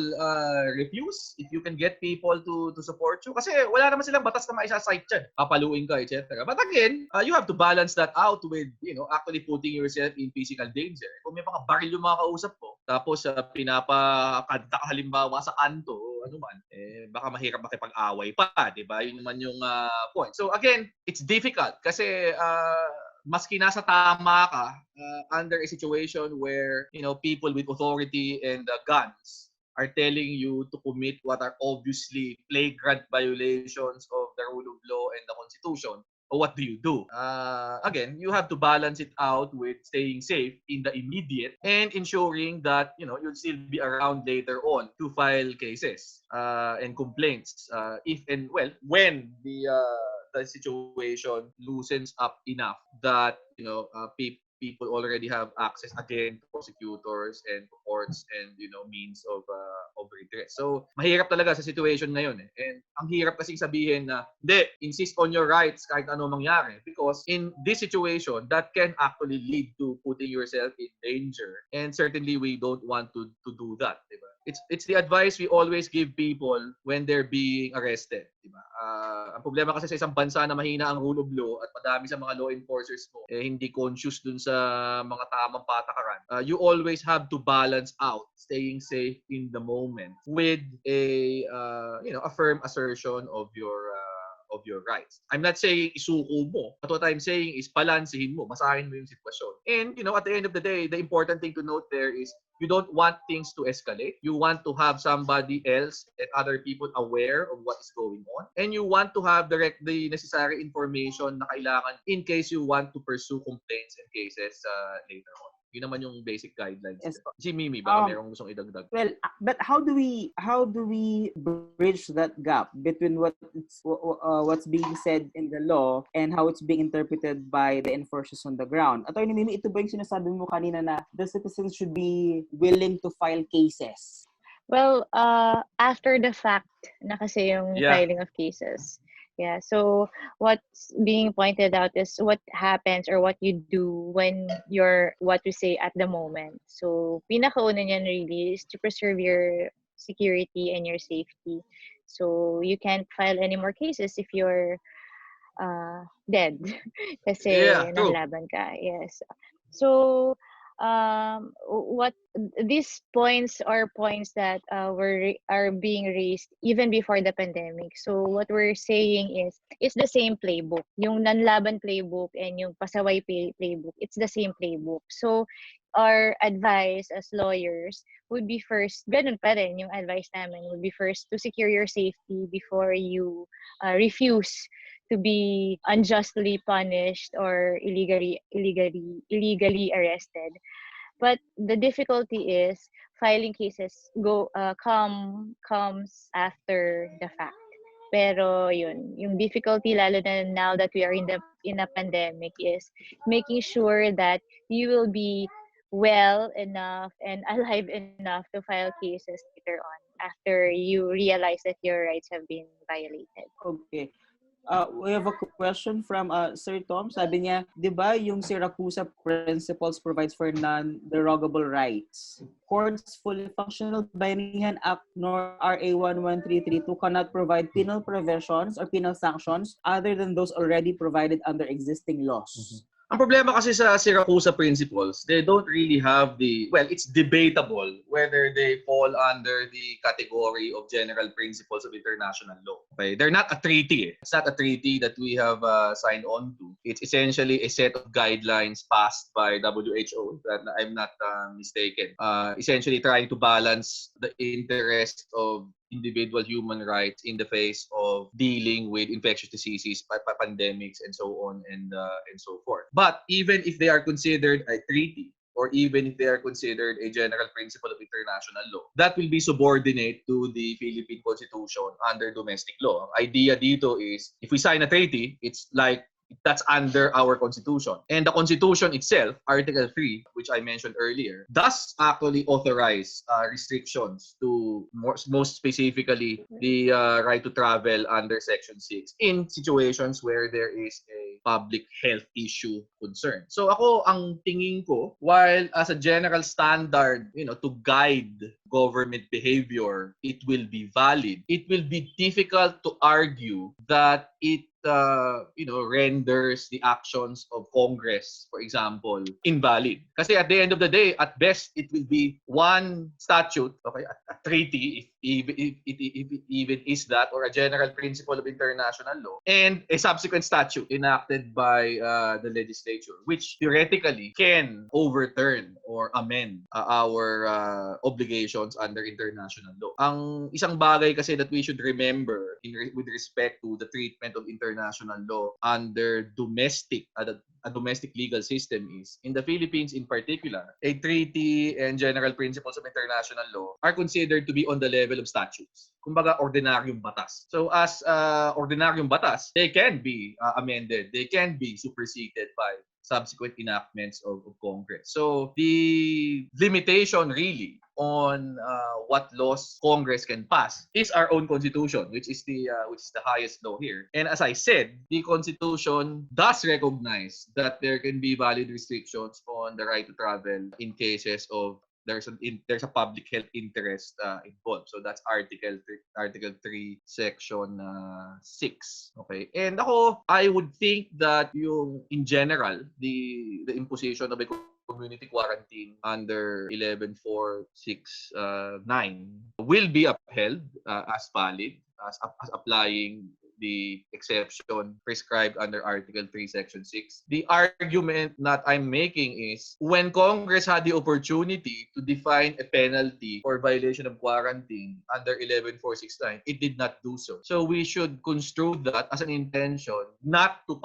refuse if you can get people to support you. Kasi wala naman silang batas na maisa-cite dyan. Papaluin ka, etc. But again, you have to balance that out with, actually putting yourself in physical danger. Kung may mga baril yung mga kausap mo, tapos pinapakanta ka halimbawa sa kanto, baka mahirap makipag-away pa, di ba? Yun naman yung point. So again, it's difficult kasi maski nasa tama ka under a situation where people with authority and guns are telling you to commit what are obviously flagrant violations of the rule of law and the Constitution. What do you do? Again, you have to balance it out with staying safe in the immediate and ensuring that you'll still be around later on to file cases and complaints when the situation loosens up enough that people already have access again to prosecutors and to courts and means of redress. So mahirap talaga sa situation ngayon eh. And ang hirap kasi sabihin na hindi, insist on your rights kahit ano mangyari, because in this situation that can actually lead to putting yourself in danger, and certainly we don't want to do that, diba? It's the advice we always give people when they're being arrested, diba? Ang problema kasi sa isang bansa na mahina ang rule of law at madami sa mga law enforcers mo hindi conscious dun sa mga tamang patakaran. You always have to balance out staying safe in the moment with a firm assertion of your rights. I'm not saying isuko mo, but what I'm saying is balansehin mo, masahin mo yung sitwasyon. And at the end of the day, the important thing to note there is you don't want things to escalate. You want to have somebody else and other people aware of what is going on. And you want to have the necessary information na kailangan in case you want to pursue complaints and cases later on. Yun naman yung basic guidelines. Yes. Si Mimi, baka merong gustong idagdag. Well, but how do we bridge that gap between what's being said in the law and how it's being interpreted by the enforcers on the ground? Attorney Mimi, ito ba yung sinasabi mo kanina na the citizens should be willing to file cases? Well, after the fact na kasi yung filing of cases. Yeah, so what's being pointed out is what happens or what you do when you're what we say at the moment. So pinakauna niyan really is to preserve your security and your safety. So you can't file any more cases if you're dead kasi nanglaban ka. Yes. So what these points are points that are being raised even before the pandemic. So what we're saying is it's the same playbook. Yung nanlaban playbook and yung pasaway playbook, it's the same playbook. So our advice as lawyers would be first, ganun pa rin, yung advice namin would be first to secure your safety before you refuse to be unjustly punished or illegally arrested. But the difficulty is filing cases comes after the fact. Pero yun, yung difficulty lalo na now that we are in a pandemic is making sure that you will be well enough and alive enough to file cases later on after you realize that your rights have been violated. Okay. We have a question from Sir Tom. Sabi niya, di ba yung Siracusa Principles provides for non-derogable rights? Courts fully functional Bayanihan Act nor RA 11332 cannot provide penal provisions or penal sanctions other than those already provided under existing laws. Ang problema kasi sa Siracusa Principles, they don't really have it's debatable whether they fall under the category of general principles of international law. Okay? They're not a treaty. It's not a treaty that we have signed on to. It's essentially a set of guidelines passed by WHO, that I'm not mistaken. Essentially trying to balance the interest of individual human rights in the face of dealing with infectious diseases, pandemics, and so on and so forth. But even if they are considered a treaty, or even if they are considered a general principle of international law, that will be subordinate to the Philippine Constitution under domestic law. Ang idea dito is, if we sign a treaty, it's like that's under our Constitution. And the Constitution itself, Article 3, which I mentioned earlier, does actually authorize restrictions to most specifically the right to travel under Section 6 in situations where there is a public health issue concern. So ako, ang tingin ko, while as a general standard, to guide government behavior, it will be valid. It will be difficult to argue that it renders the actions of Congress, for example, invalid. Kasi at the end of the day, at best, it will be one statute, okay, a treaty, if it even is that, or a general principle of international law, and a subsequent statute enacted by the legislature, which theoretically can overturn or amend our obligations under international law. Ang isang bagay kasi that we should remember with respect to the treatment of international law under a domestic legal system is, in the Philippines in particular, a treaty and general principles of international law are considered to be on the level of statutes. Kumbaga, ordinaryong batas. So as ordinaryong batas, they can be amended, they can be superseded by subsequent enactments of Congress. So the limitation really on what laws Congress can pass is our own Constitution, which is the highest law here. And as I said, the Constitution does recognize that there can be valid restrictions on the right to travel in cases of there's a public health interest involved. So that's Article 3, Section 6. Okay. And ako, I would think that in general, the imposition of a community quarantine under 11.469 will be upheld as valid, as applying the exception prescribed under Article 3, Section 6. The argument that I'm making is, when Congress had the opportunity to define a penalty for violation of quarantine under 11.469, it did not do so. So we should construe that as an intention not to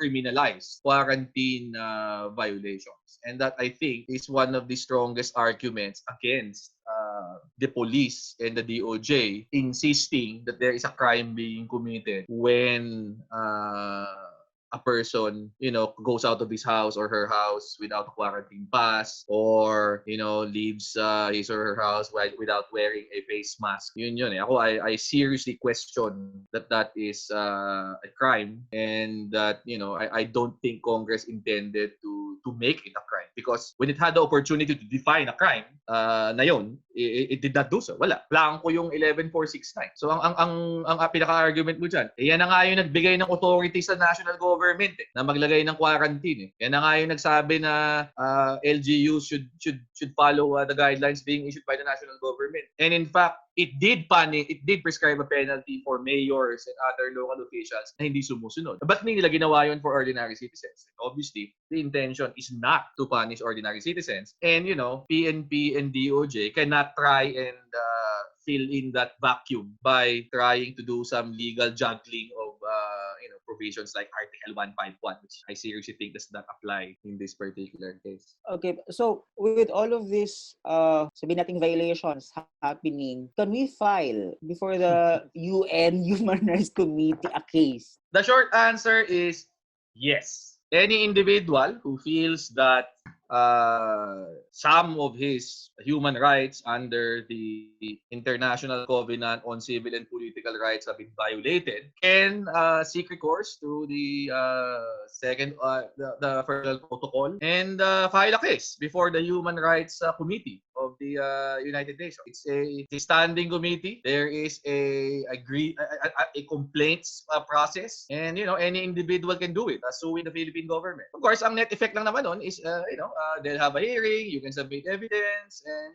criminalize quarantine violations. And that, I think, is one of the strongest arguments against the police and the DOJ insisting that there is a crime being committed when a person, goes out of his house or her house without a quarantine pass, or, leaves his or her house without wearing a face mask. Yun eh. Ako, I seriously question that is a crime, and that, I don't think Congress intended to make it a crime, because when it had the opportunity to define a crime, na yun, it did not do so. Wala. Blanco yung 11.469. So ang pinaka-argument mo dyan, yan na nga yung nagbigay ng authority sa national government na maglagay ng quarantine. Yan na nga yung nagsabi na LGUs should follow the guidelines being issued by the national government. And in fact, it did prescribe a penalty for mayors and other local officials na hindi sumusunod. Ba't hindi nila ginawa yun for ordinary citizens? Obviously, the intention is not to punish ordinary citizens. And, PNP and DOJ cannot try and fill in that vacuum by trying to do some legal juggling of provisions like Article 151, which I seriously think does not apply in this particular case. Okay, so with all of this, sabihin nating violations happening, can we file before the UN Human Rights Committee a case? The short answer is yes. Any individual who feels that some of his human rights under the International Covenant on Civil and Political Rights have been violated, can seek recourse to the the Federal Protocol and file a case before the Human Rights Committee of the United Nations. It's a standing committee. There is a complaints process, and any individual can do it, suing the Philippine government. Of course, ang net effect lang naman nun is they'll have a hearing, you can submit evidence, and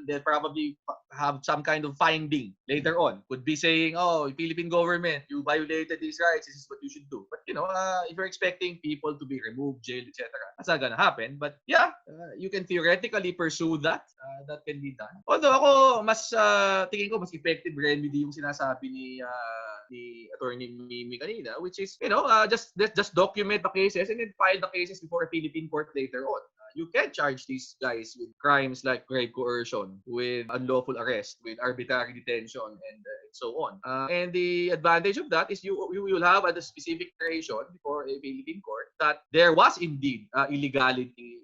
they'll probably have some kind of finding later on. Could be saying, oh, Philippine government, you violated these rights, this is what you should do. But if you're expecting people to be removed, jailed, etc., that's not gonna happen. But yeah, you can theoretically pursue that. That can be done. Although ako, mas tingin ko mas effective remedy yung sinasabi ni Attorney Mimi kanina, which is just document the cases and then file the cases before a Philippine court later on. You can charge these guys with crimes like grave coercion, with unlawful arrest, with arbitrary detention, and so on. And the advantage of that is you will have a specific declaration before a Philippine court that there was indeed illegality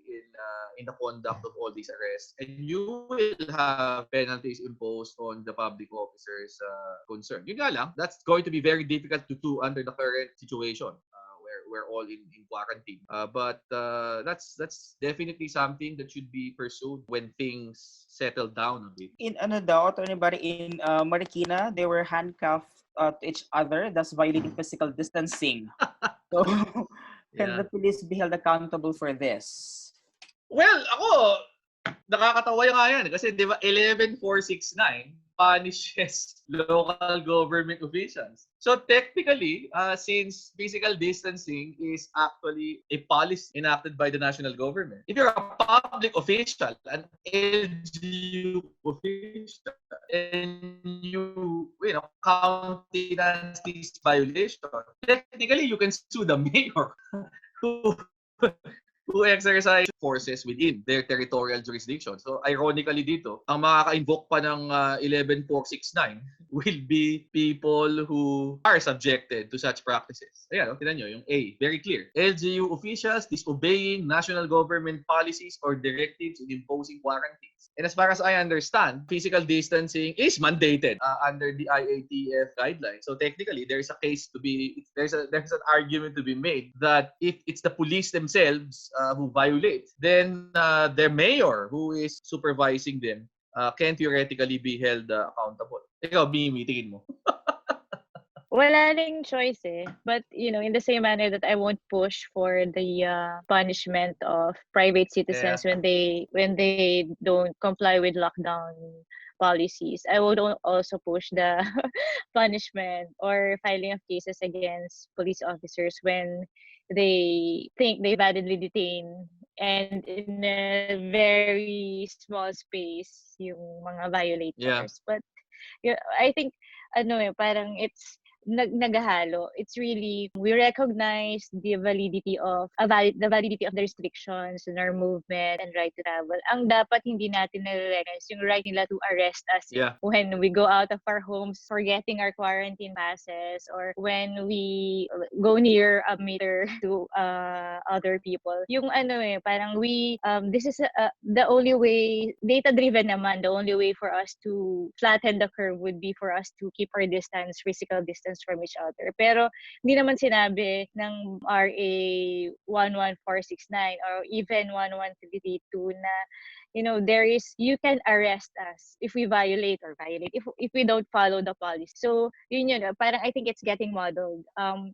in the conduct of all these arrests, and you will have penalties imposed on the public officers concerned. Yun nga lang, that's going to be very difficult to do under the current situation. We're all in quarantine. But that's definitely something that should be pursued when things settle down a bit. In in Marikina, they were handcuffed to each other, thus violating physical distancing. So, can the police be held accountable for this? Well, ako, nakakatawa nga yan. Kasi di ba 11469 punishes local government officials. So technically, since physical distancing is actually a policy enacted by the national government, if you're a public official, an LGU official, and you countenance this violation, technically you can sue the mayor who exercise forces within their territorial jurisdiction. So ironically dito, ang makaka-invoke pa ng 11469 will be people who are subjected to such practices. Ayan, tingnan nyo, yung A, very clear. LGU officials disobeying national government policies or directives in imposing quarantines. And as far as I understand, physical distancing is mandated under the IATF guidelines. So technically, there's an argument to be made that if it's the police themselves who violate, then their mayor who is supervising them can theoretically be held accountable. Ikaw, Mimi, tingin mo. Wala ring choice eh. But, in the same manner that I won't push for the punishment of private citizens when they don't comply with lockdown policies, I would also push the punishment or filing of cases against police officers when they think they validly detain and in a very small space yung mga violators. Yeah. But I think parang it's naghahalo. It's really, we recognize the validity of the restrictions in our movement and right to travel. Ang dapat hindi natin nare-recognize yung right nila to arrest us when we go out of our homes forgetting our quarantine passes, or when we go near a meter to other people. Yung parang this is the only way, data-driven naman, the only way for us to flatten the curve would be for us to keep our distance, physical distance from each other. Pero hindi naman sinabi ng RA 11469 or even 11332 na you can arrest us if we violate if we don't follow the policy. So yun parang I think it's getting modeled.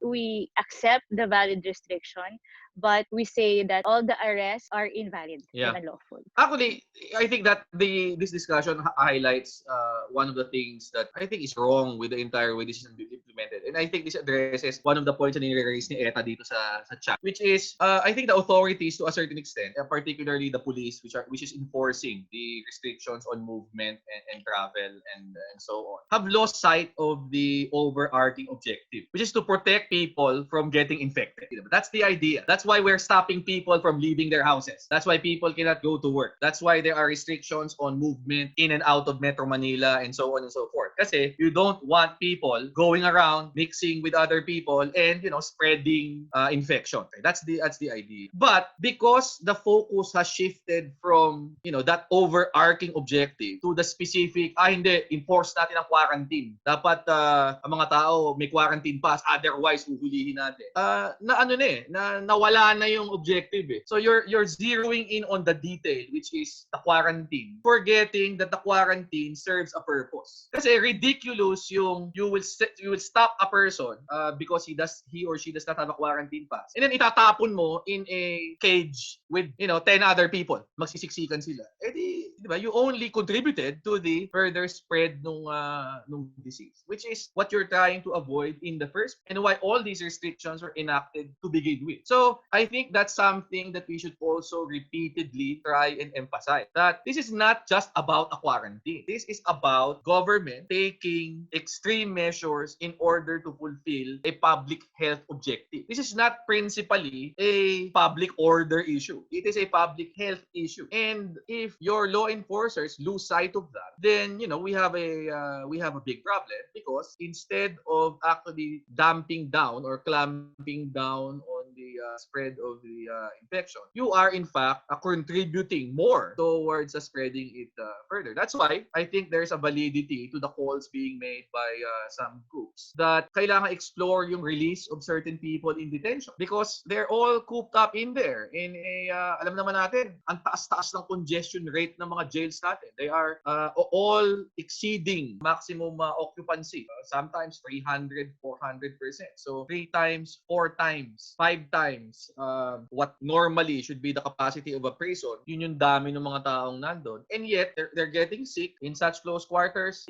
We accept the valid restriction, but we say that all the arrests are invalid and unlawful. Actually, I think that this discussion highlights one of the things that I think is wrong with the entire way this is implemented. And I think this addresses one of the points na nire-raise ni Eta dito sa chat, which is I think the authorities to a certain extent, particularly the police, which is enforcing the restrictions on movement and travel and so on, have lost sight of the overarching objective, which is to protect people from getting infected. That's the idea. That's That's why we're stopping people from leaving their houses. That's why people cannot go to work. That's why there are restrictions on movement in and out of Metro Manila and so on and so forth. Kasi you don't want people going around mixing with other people and spreading infection. Okay? That's the idea. But because the focus has shifted from that overarching objective to the specific, hindi, enforce natin ang quarantine. Dapat ang mga tao may quarantine pass, otherwise huhulihin natin. Nawala na yung objective eh. So you're zeroing in on the detail, which is the quarantine, forgetting that the quarantine serves a purpose. Kasi ridiculous yung you will stop a person because he or she does not have a quarantine pass, and then itatapon mo in a cage with 10 other people. Magsisiksikan sila. Di ba? You only contributed to the further spread nung disease, which is what you're trying to avoid in the first, and why all these restrictions were enacted to begin with. So I think that's something that we should also repeatedly try and emphasize, that this is not just about a quarantine. This is about government taking extreme measures in order to fulfill a public health objective. This is not principally a public order issue. It is a public health issue. And if your law enforcers lose sight of that, then we have a big problem, because instead of actually damping down or clamping down on the spread of the infection, you are in fact contributing more towards spreading it further. That's why I think there's a validity to the calls being made by some groups that kailangan explore yung release of certain people in detention, because they're all cooped up in there in a alam naman natin, ang taas-taas ng congestion rate ng mga jails natin. They are all exceeding maximum occupancy, sometimes 300, 400%. So 3 times, 4 times, 5 times what normally should be the capacity of a prison. Yun yung dami ng mga taong nandun. And yet, they're getting sick in such close quarters,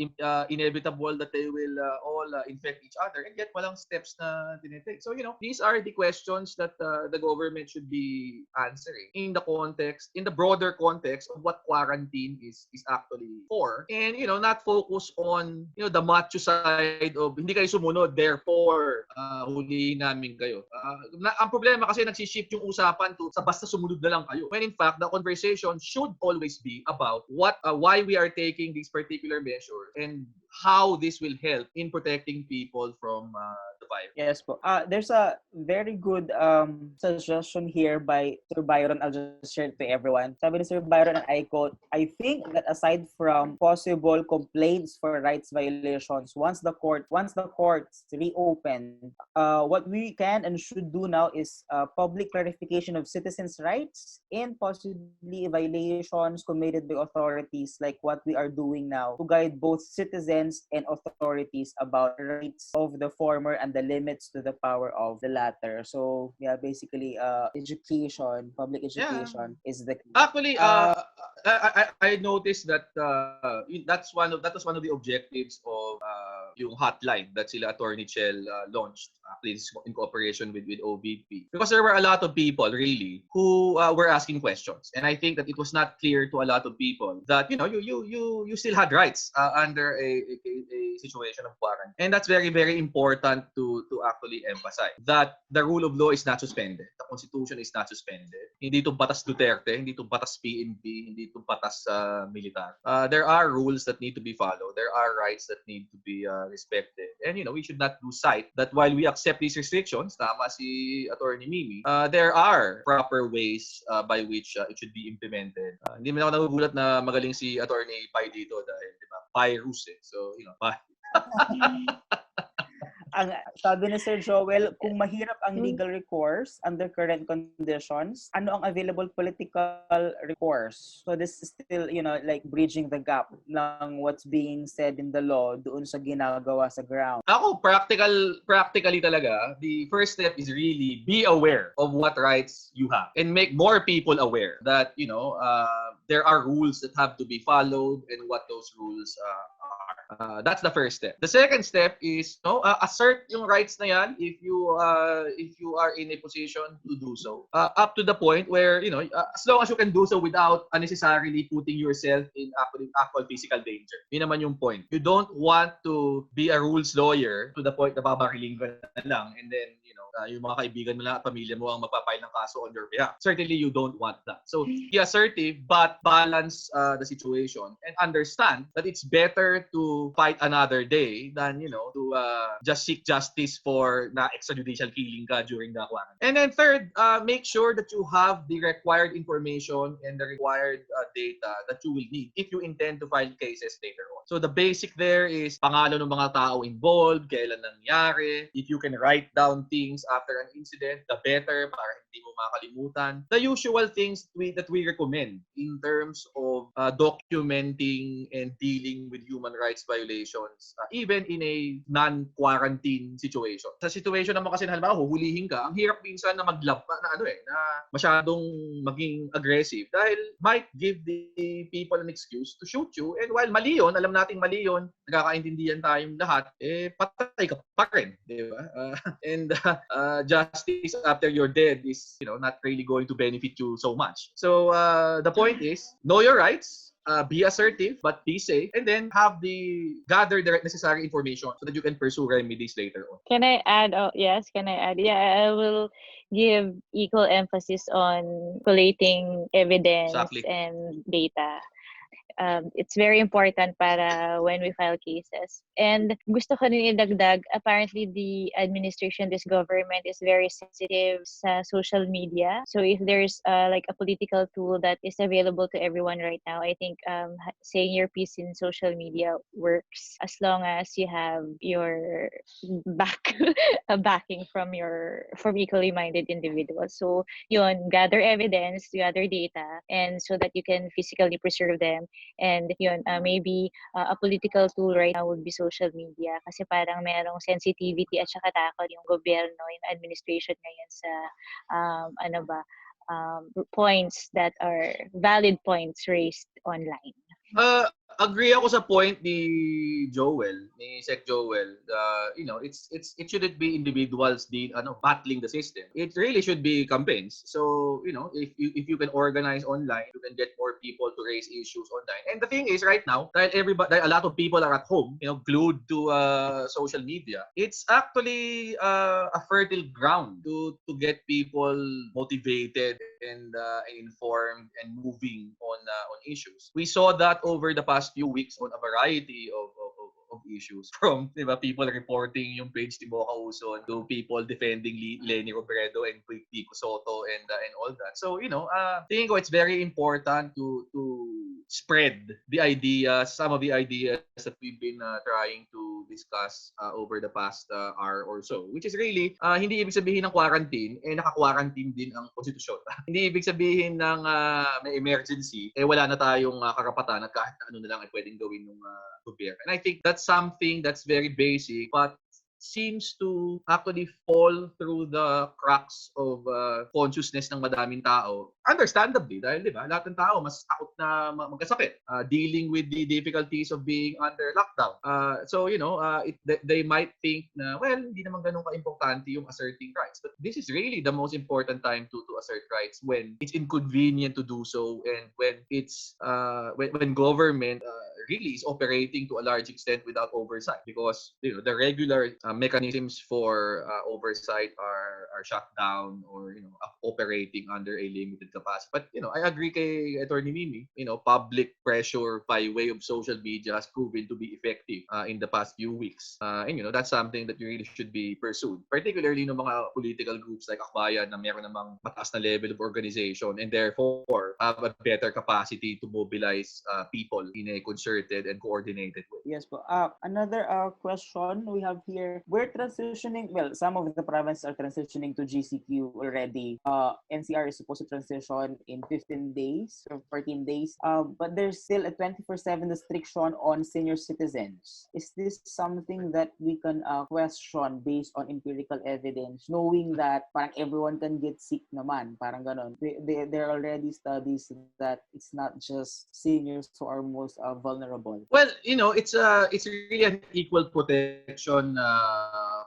inevitable that they will all infect each other, and yet walang steps na tinitake. So, these are the questions that the government should be answering in the broader context of what quarantine is actually for. And, not focus on, the macho side of hindi kayo sumunod, therefore, hulihin namin kayo. Ang problema kasi nagsishift yung usapan to sa basta sumunod na lang kayo. When in fact, the conversation should always be about why we are taking these particular measures and how this will help in protecting people from the virus. Yes po. There's a very good suggestion here by Sir Byron. I'll just share it to everyone. Sabi ni Sir Byron, and I quote, "I think that aside from possible complaints for rights violations, once the courts reopen, what we can and should do now is public clarification of citizens' rights and possibly violations committed by authorities, like what we are doing now, to guide both citizens and authorities about rights of the former and the limits to the power of the latter." So yeah, basically public education is the key. Actually, I noticed that that was one of the objectives of yung hotline that sila Attorney Chell launched, actually in cooperation with OVP, because there were a lot of people really who were asking questions, and I think that it was not clear to a lot of people that you still had rights under a situation of quarantine, and that's very, very important to actually emphasize that the rule of law is not suspended, the Constitution is not suspended. Hindi to batas Duterte, hindi to batas PNP, hindi to batas militar. There are rules that need to be followed. There are rights that need to be respected, and we should not lose sight that while we accept these restrictions, tama si Attorney Mimi, there are proper ways by which it should be implemented. Hindi man ako nagugulat na magaling si Attorney Pai dito dahil Pai Rus eh. So, Pai. Ang sabi ni Sir Joel, kung mahirap ang legal recourse under current conditions, ano ang available political recourse? So this is still, like bridging the gap ng what's being said in the law doon sa ginagawa sa ground. Ako, practically talaga, the first step is really be aware of what rights you have and make more people aware that, there are rules that have to be followed and what those rules are. That's the first step. The second step is assert yung rights na yan if you are in a position to do so. Up to the point where as long as you can do so without unnecessarily putting yourself in actual physical danger. Yun naman yung point. You don't want to be a rules lawyer to the point na babariling ka na lang and then yung mga kaibigan mo lang at pamilya mo ang magpapile ng kaso on your behalf. Certainly, you don't want that. So, be assertive but balance the situation and understand that it's better to fight another day than, to just seek justice for na extrajudicial killing ka during the quarantine. And then third, make sure that you have the required information and the required data that you will need if you intend to file cases later on. So, the basic there is pangalan ng mga tao involved, kailan nangyari, if you can write down things after an incident, the better para hindi mo makalimutan. The usual things that we recommend in terms of documenting and dealing with human rights violations, even in a non-quarantine situation. Sa situation naman kasi halimbawa huhulihin ka, ang hirap minsan na na masyadong maging aggressive dahil might give the people an excuse to shoot you. And while mali yun, alam nating mali yun, nagkakaintindihan tayong lahat, patay ka pa rin, di ba? And justice after you're dead is not really going to benefit you so much. So the point is know your rights, be assertive but be safe, and then gather the necessary information so that you can pursue remedies later on. Can I add? Oh, yes, can I add? Yeah, I will give equal emphasis on collating evidence and data. It's very important para when we file cases. And gusto ko rin idagdag, apparently the administration, this government is very sensitive sa social media. So if there's like a political tool that is available to everyone right now, I think saying your piece in social media works as long as you have your backing from equally minded individuals. So yun, gather evidence, gather data, and so that you can physically preserve them. And yun, maybe a political tool right now would be social media kasi parang merong sensitivity at saka takot yung gobyerno, yung administration ngayon sa points that are valid points raised online. Agree ako sa point ni Sec Joel. It shouldn't be individuals battling the system. It really should be campaigns. So, if you can organize online, you can get more people to raise issues online. And the thing is, right now, dahil a lot of people are at home, glued to social media, it's actually a fertile ground to get people motivated and informed and moving on issues. We saw that over the past few weeks on a variety of issues, from people reporting yung page ni Boca Uson to people defending Leni Robredo and Pico Soto and all that. So tingin ko it's very important to spread the ideas, some of the ideas that we've been trying to discuss over the past hour or so, which is really hindi ibig sabihin ng quarantine naka-quarantine din ang konstitusyon. Hindi ibig sabihin ng may emergency wala na tayong karapatan at kahit ano na lang ay pwedeng gawin ng gobyerno. And I think that's something that's very basic but seems to actually fall through the cracks of consciousness ng madaming tao. Understandably, dahil lahat ng tao mas takot na magkasakit, dealing with the difficulties of being under lockdown. So, they might think na, well, hindi naman ganun ka-importante yung asserting rights. But this is really the most important time to assert rights when it's inconvenient to do so and when it's when government really is operating to a large extent without oversight, because the regular mechanisms for oversight are shut down or operating under a limited capacity. But I agree kay Attorney Mimi, public pressure by way of social media has proven to be effective in the past few weeks. And that's something that really should be pursued, particularly ng mga political groups like Akbayan na meron namang mataas na level of organization and therefore have a better capacity to mobilize people in a concerted and coordinated way. Yes po. Another question we have here. We're transitioning, well, some of the provinces are transitioning to GCQ already. NCR is supposed to transition in 15 days or 14 days. But there's still a 24/7 restriction on senior citizens. Is this something that we can question based on empirical evidence, knowing that parang everyone can get sick naman, parang ganon. There are already studies that it's not just seniors who are most vulnerable vulnerable? Well, it's really an equal protection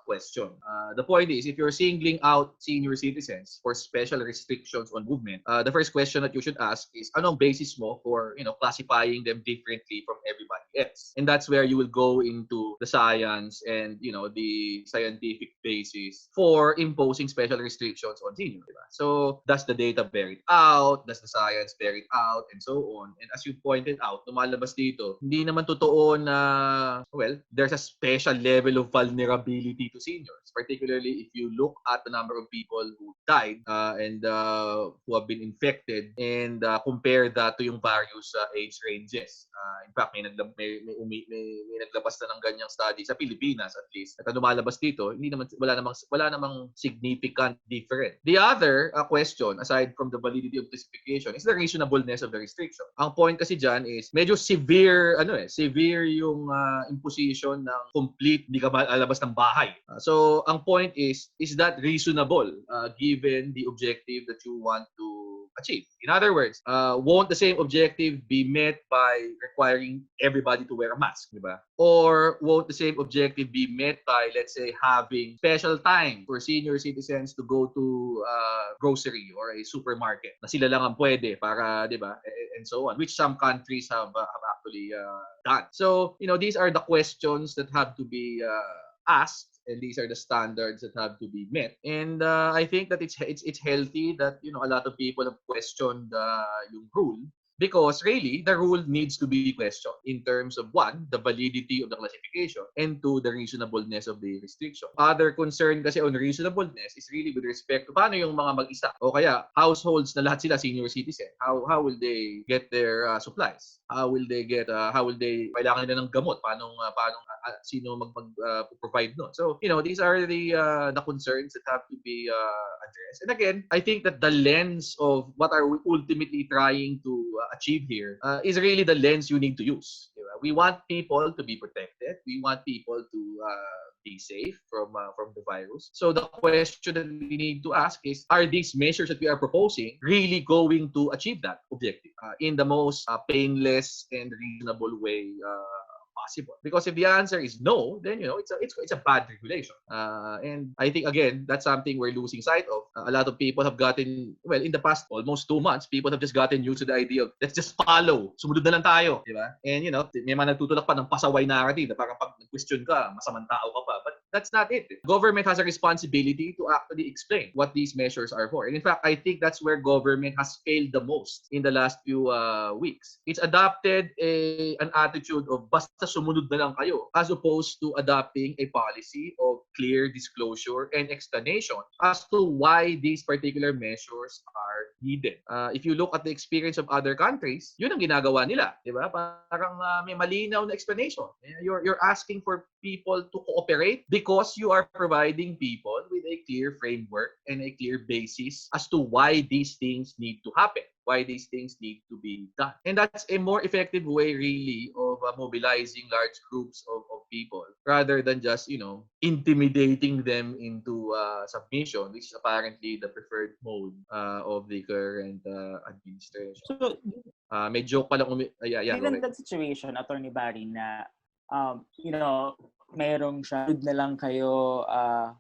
question. The point is, if you're singling out senior citizens for special restrictions on movement, the first question that you should ask is, anong basis mo for, classifying them differently from everybody else? And that's where you will go into the science and, the scientific basis for imposing special restrictions on senior. Diba? So, does the data bear it out? Does the science bear it out? And so on. And as you pointed out, lumalabas dito, hindi naman totoo na, well, there's a special level of vulnerability to seniors, particularly if you look at the number of people who died and who have been infected and compare that to yung various age ranges. In fact, may naglabas na ng ganyang study sa Pilipinas at least. At lumalabas dito, wala namang significant difference. The other question, aside from the validity of classification, is the reasonableness of the restriction. Ang point kasi dyan is medyo severe yung imposition ng complete hindi ka malabas ng bahay. So ang point is that reasonable given the objective that you want to achieve? In other words, won't the same objective be met by requiring everybody to wear a mask, di ba? Or won't the same objective be met by, let's say, having special time for senior citizens to go to grocery or a supermarket na sila lang ang pwede para, di ba? And so on, which some countries have actually done. So, these are the questions that have to be asked, and these are the standards that have to be met. And I think that it's healthy that a lot of people have questioned yung rule, because really the rule needs to be questioned in terms of, one, the validity of the classification, and two, the reasonableness of the restriction. Other concern kasi on reasonableness is really with respect to paano yung mga mag-isa o kaya households na lahat sila senior citizen. How will they get their supplies? How will they kailangan nila ng gamot? Paano sino provide no? So, these are the concerns that have to be addressed. And again, I think that the lens of what are we ultimately trying to achieve here is really the lens you need to use. We want people to be protected. We want people to be safe from the virus. So the question that we need to ask is, are these measures that we are proposing really going to achieve that objective in the most painless and reasonable way possible? Because if the answer is no, then it's a bad regulation. And I think again that's something we're losing sight of. A lot of people have gotten, well, in the past almost 2 months, people have just gotten used to the idea of let's just follow. Sumunod na lang tayo, di ba? And may mga nagtutulak pa ng pasaway narrative na parang pag nag-question ka, masamang tao ka pa. But that's not it. Government has a responsibility to actually explain what these measures are for. And in fact, I think that's where government has failed the most in the last few weeks. It's adopted an attitude of basta sumunod na lang kayo, as opposed to adopting a policy of clear disclosure and explanation as to why these particular measures are needed. If you look at the experience of other countries, yun ang ginagawa nila, di ba? Parang may malinaw na explanation. You're asking for people to cooperate because you are providing people with a clear framework and a clear basis as to why these things need to happen, why these things need to be done. And that's a more effective way, really, of mobilizing large groups of people rather than just, intimidating them into submission, which is apparently the preferred mode of the current administration. So, may joke pa lang. Given that situation, Attorney Barry, na merong siya na lang kayo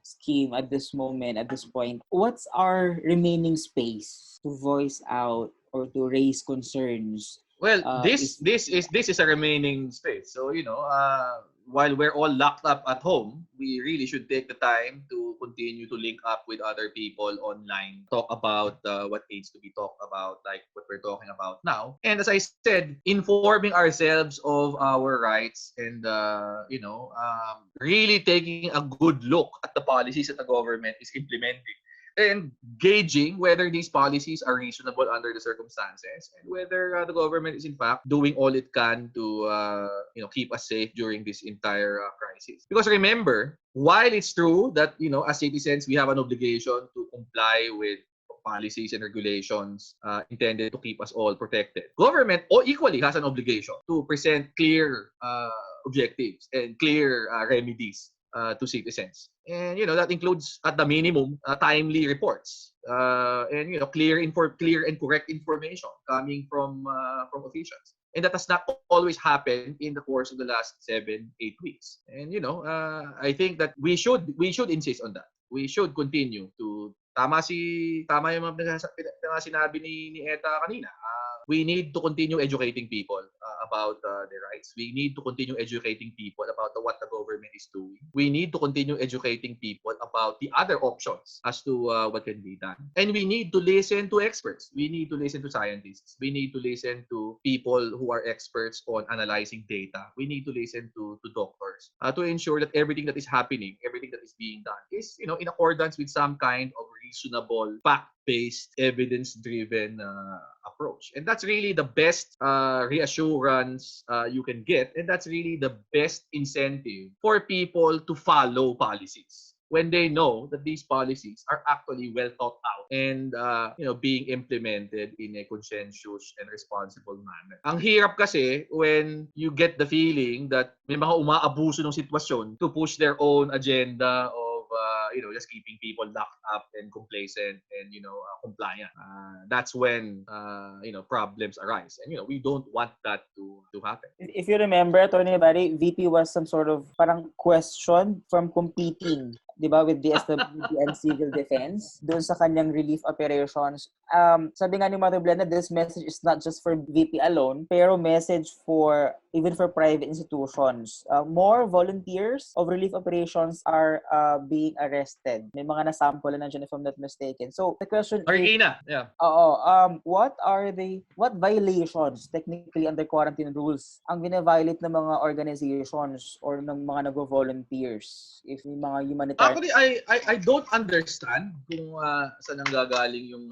scheme at this moment, at this point, what's our remaining space to voice out or to raise concerns? Well, this is a remaining space. So, while we're all locked up at home, we really should take the time to continue to link up with other people online, talk about what needs to be talked about, like what we're talking about now. And as I said, informing ourselves of our rights and, really taking a good look at the policies that the government is implementing, and gauging whether these policies are reasonable under the circumstances and whether the government is in fact doing all it can to keep us safe during this entire crisis. Because remember, while it's true that as citizens we have an obligation to comply with policies and regulations intended to keep us all protected, government equally has an obligation to present clear objectives and clear remedies to citizens. And that includes at the minimum timely reports and clear and correct information coming from officials. And that has not always happened in the course of the last 7-8 weeks. And I think that we should insist on that. We should continue to tama yung mga sinabi ni Eta kanina. We need to continue educating people about their rights. We need to continue educating people about what the government is doing. We need to continue educating people about the other options as to what can be done. And we need to listen to experts. We need to listen to scientists. We need to listen to people who are experts on analyzing data. We need to listen to doctors to ensure that everything that is happening, everything that is being done is in accordance with some kind of reasonable, fact-based, evidence-driven approach. And that's really the best reassurance you can get, and that's really the best incentive for people to follow policies when they know that these policies are actually well thought out and being implemented in a conscientious and responsible manner. Ang hirap kasi when you get the feeling that may mga umaabuso ng sitwasyon to push their own agenda of just keeping people locked up and complacent and compliant. That's when problems arise, and we don't want that to happen. If you remember, Atty. Barry, VP was some sort of parang question from competing, di ba, with DSWD and civil defense doon sa kanyang relief operations. Sabi nga ni Mother Blenda, this message is not just for VP alone, pero message for even for private institutions. More volunteers of relief operations are being arrested. May mga nasample na nandiyan if I'm not mistaken. So the question Argina, yeah. What violations technically under quarantine rules ang bina-violate ng mga organizations or ng mga nagvo-volunteers if may mga humanitarian? Actually, I don't understand kung saan ang gagaling yung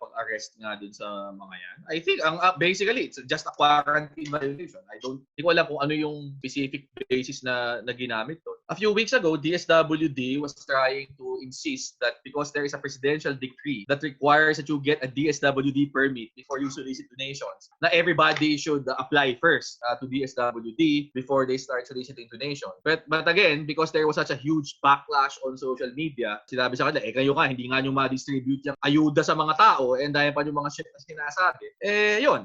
pag-arrest nga dun sa mga yan. I think basically it's just a quarantine violation. Hindi ko alam kung ano yung specific basis na ginamit doon. A few weeks ago, DSWD was trying to insist that because there is a presidential decree that requires that you get a DSWD permit before you solicit donations, na everybody should apply first to DSWD before they start soliciting donations. But again, because there was such a huge backlash on social media, sinabi sa kanila, kayo nga, hindi nga nyo ma-distribute yung ayuda sa mga tao and dahil pa yung mga shit na sinasabi.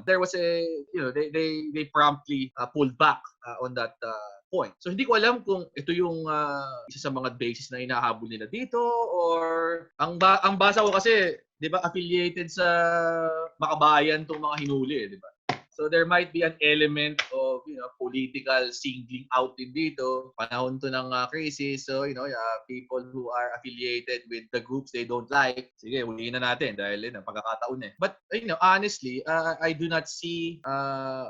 There was they promptly pulled back on that point. So hindi ko alam kung ito yung isa sa mga basis na inahabol nila dito or ang basa ko kasi, 'di ba, affiliated sa Makabayan tong mga hinuli, 'di ba? So there might be an element of political singling out din dito. Panahon to ng crisis. So people who are affiliated with the groups they don't like, sige, huliin na natin dahil pagkakataon eh. But honestly, I do not see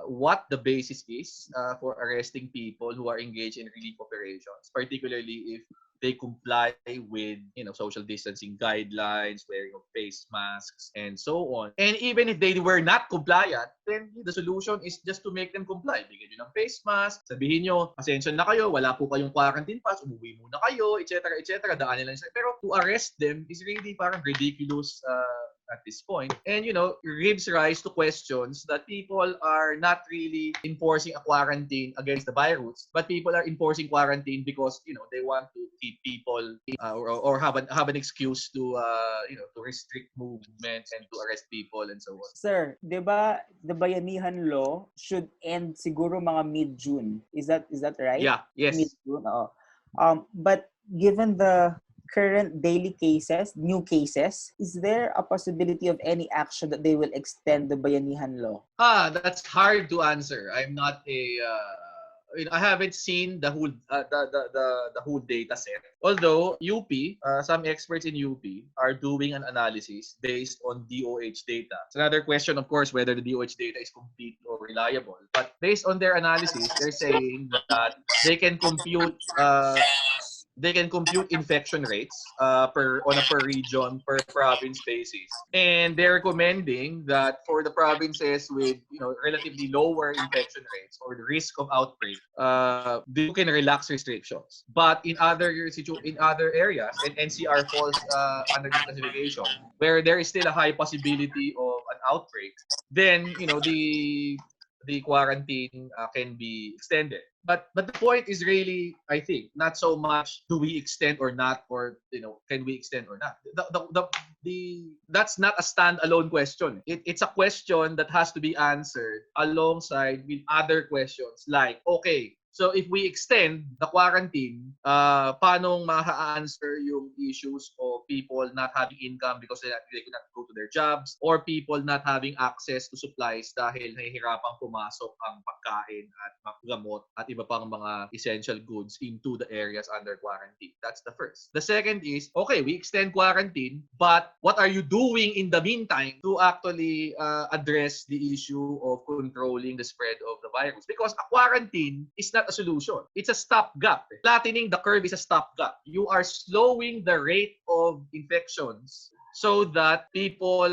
what the basis is for arresting people who are engaged in relief operations, particularly if they comply with social distancing guidelines, wearing of face masks, and so on. And even if they were not compliant, then the solution is just to make them comply. Bigyan nyo ng face mask, sabihin nyo, pasensya na kayo, wala po kayong quarantine pass, umuwi muna kayo, etc. Daanin lang siya. Pero to arrest them is really parang ridiculous at this point. And gives rise to questions that people are not really enforcing a quarantine against the virus, but people are enforcing quarantine because they want to keep people or have an excuse to to restrict movement and to arrest people and so on. Sir, 'di ba the Bayanihan law should end siguro mga mid-June? Is that right? Yeah, yes. Mid-June. But given the current daily cases, new cases, is there a possibility of any action that they will extend the Bayanihan law? That's hard to answer. I'm not I haven't seen the whole the whole data set. Although UP, some experts in UP are doing an analysis based on DOH data. It's another question, of course, whether the DOH data is complete or reliable. But based on their analysis, they're saying that they can compute infection rates on a per region, per province basis. And they're recommending that for the provinces with relatively lower infection rates or the risk of outbreak, you can relax restrictions. But in other areas, and NCR falls under this classification, where there is still a high possibility of an outbreak, then the quarantine can be extended. But the point is really, I think, not so much do we extend or not, or can we extend or not. That's not a standalone question. It's a question that has to be answered alongside with other questions like, okay, so if we extend the quarantine, paano ma-answer yung issues of people not having income because they could not go to their jobs, or people not having access to supplies dahil nahihirapang pumasok ang pagkain at gamot at iba pang mga essential goods into the areas under quarantine. That's the first. The second is, okay, we extend quarantine, but what are you doing in the meantime to actually address the issue of controlling the spread of the virus? Because a quarantine is not a solution. It's a stopgap. Flattening the curve is a stopgap. You are slowing the rate of infections so that people,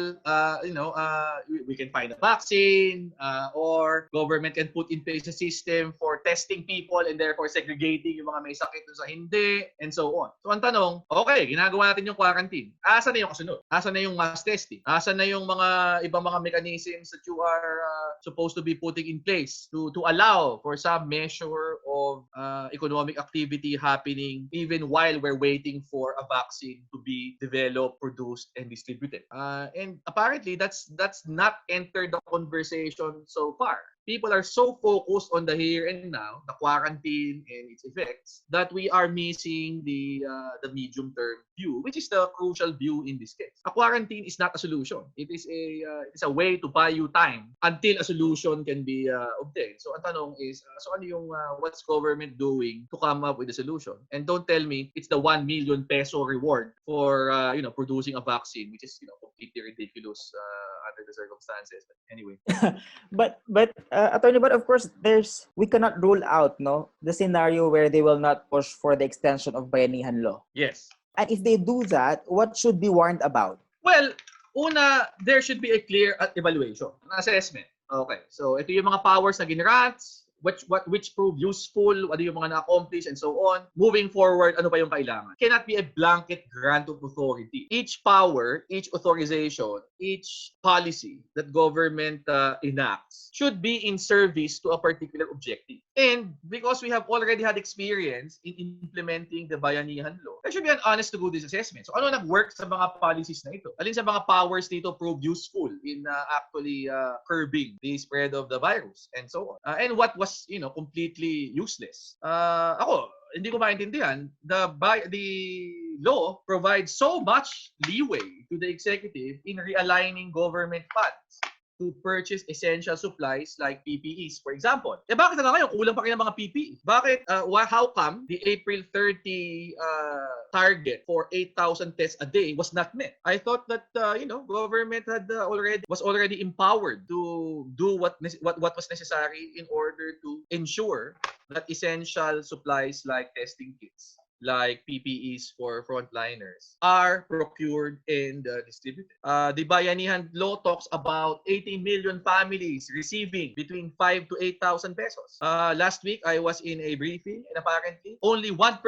we can find a vaccine, or government can put in place a system for testing people and therefore segregating yung mga may sakit sa hindi, and so on. So ang tanong, okay, ginagawa natin yung quarantine. Asan na yung kasunod? Asan na yung mass testing? Asan na yung mga ibang mga mechanisms that you are supposed to be putting in place to allow for some measure of economic activity happening even while we're waiting for a vaccine to be developed, produced, and distributed. And apparently, that's not entered the conversation so far. People are so focused on the here and now, the quarantine and its effects, that we are missing the medium-term view, which is the crucial view in this case. A quarantine is not a solution. It is a way to buy you time until a solution can be obtained. So ang tanong is, so ano yung what's government doing to come up with a solution? And don't tell me it's the 1 million peso reward for producing a vaccine, which is completely ridiculous under the circumstances. But anyway. But Attorney, but of course, we cannot rule out the scenario where they will not push for the extension of Bayanihan Law. Yes. And if they do that, what should be warned about? Well, una, there should be a clear evaluation, an assessment. Okay, so ito yung mga powers na ginrants, which prove useful, ano yung mga na-accomplish, and so on. Moving forward, ano pa yung kailangan? It cannot be a blanket grant of authority. Each power, each authorization, each policy that government enacts should be in service to a particular objective. And because we have already had experience in implementing the Bayanihan Law, there should be an honest to goodness assessment. So ano nag-work sa mga policies na ito? Alin sa mga powers dito proved useful in actually curbing the spread of the virus, and so on. And what was completely useless. Ako, hindi ko maintindihan. The law provides so much leeway to the executive in realigning government funds to purchase essential supplies like PPEs, for example. Bakit na ngayon kulang pa rin ng mga PPE? Bakit, how come the April 30 target for 8,000 tests a day was not met? I thought that, government was already empowered to do what was necessary in order to ensure that essential supplies like testing kits, like PPEs for frontliners, are procured and distributed. The Bayanihan Law talks about 18 million families receiving between 5 to 8,000 pesos. Last week, I was in a briefing, and apparently, only 1%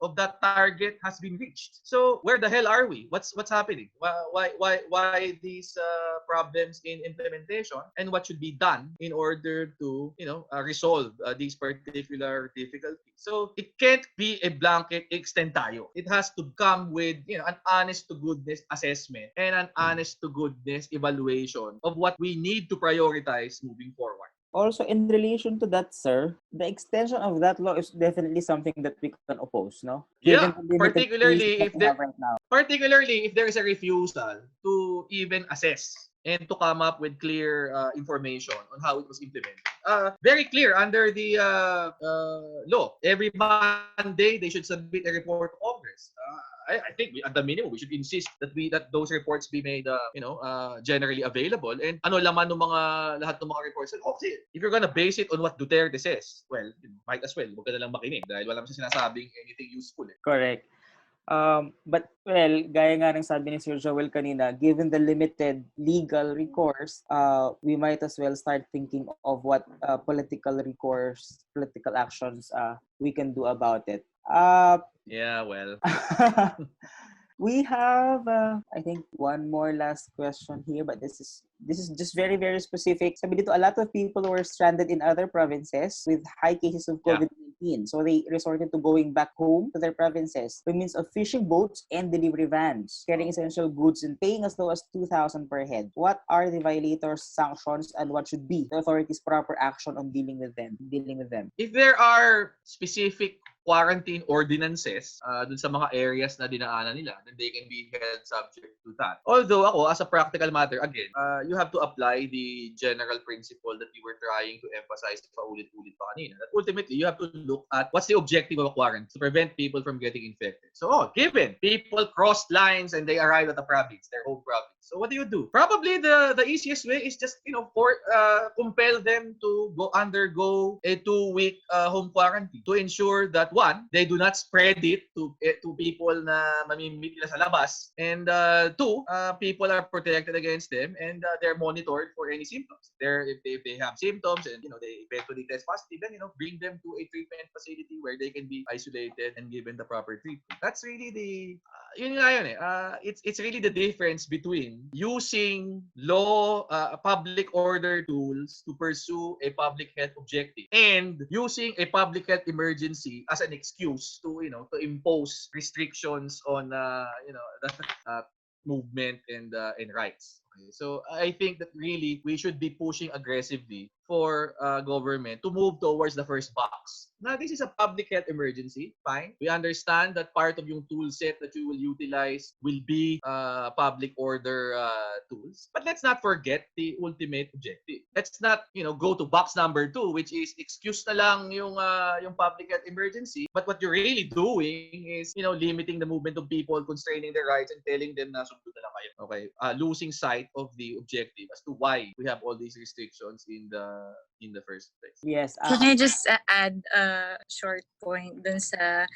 of that target has been reached. So, where the hell are we? What's happening? Why these problems in implementation, and what should be done in order to resolve these particular difficulties? So, it can't be a blanket extend tayo. It has to come with an honest to goodness assessment and an honest to goodness evaluation of what we need to prioritize moving forward. Also, in relation to that, sir, the extension of that law is definitely something that we can oppose, no? Yeah, particularly if there is a refusal to even assess and to come up with clear information on how it was implemented. Very clear under the law. Every Monday, they should submit a report to Congress. I think at the minimum, we should insist that those reports be made generally available. And ano laman ng lahat ng mga reports? Okay, if you're gonna base it on what Gutierrez says, well, might as well, huwag ka na lang makinig dahil wala siya sinasabing anything useful. Correct. But gaya nga ng sabi ni Sir Joel kanina, given the limited legal recourse, we might as well start thinking of what political actions we can do about it. Yeah, well. We have, I think, one more last question here, but this is just very, very specific. Sabi dito, a lot of people were stranded in other provinces with high cases of Yeah. COVID-19. So they resorted to going back home to their provinces by means of fishing boats and delivery vans, carrying essential goods and paying as low as 2,000 per head. What are the violators' sanctions and what should be the authorities' proper action on dealing with them? If there are specific quarantine ordinances dun sa mga areas na dinaanan nila, then they can be held subject to that. Although ako, as a practical matter, again, you have to apply the general principle that you were trying to emphasize paulit-ulit pa kanina. That ultimately, you have to look at what's the objective of a quarantine to prevent people from getting infected. So, given people crossed lines and they arrived at the province, their home province. So what do? Probably the easiest way is just compel them to undergo a 2-week home quarantine to ensure that one, they do not spread it to people na mamimit nila sa labas, and two, people are protected against them and they're monitored for any symptoms. If they have symptoms and they eventually test positive, then bring them to a treatment facility where they can be isolated and given the proper treatment. That's really the it's really the difference between using public order tools to pursue a public health objective and using a public health emergency as an excuse to impose restrictions on the movement and rights. Okay. So I think that really we should be pushing aggressively for government to move towards the first box. Now, this is a public health emergency. Fine. We understand that part of yung tool set that you will utilize will be public order tools. But let's not forget the ultimate objective. Let's not, go to box number 2, which is excuse na lang yung public health emergency. But what you're really doing is, limiting the movement of people, constraining their rights, and telling them na sundo na lang kayo. Okay. Losing sight of the objective as to why we have all these restrictions in the first place. Yes. Can I just add a short point dun sa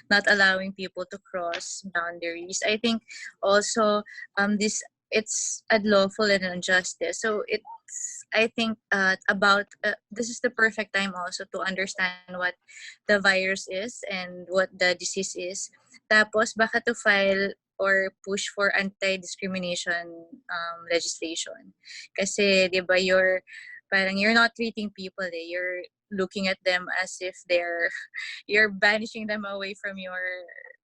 not allowing people to cross boundaries? I think also it's unlawful and injustice. So I think this is the perfect time also to understand what the virus is and what the disease is. Tapos baka to file or push for anti-discrimination legislation. Kasi 'di ba you're not treating people, you're looking at them as if you're banishing them away from your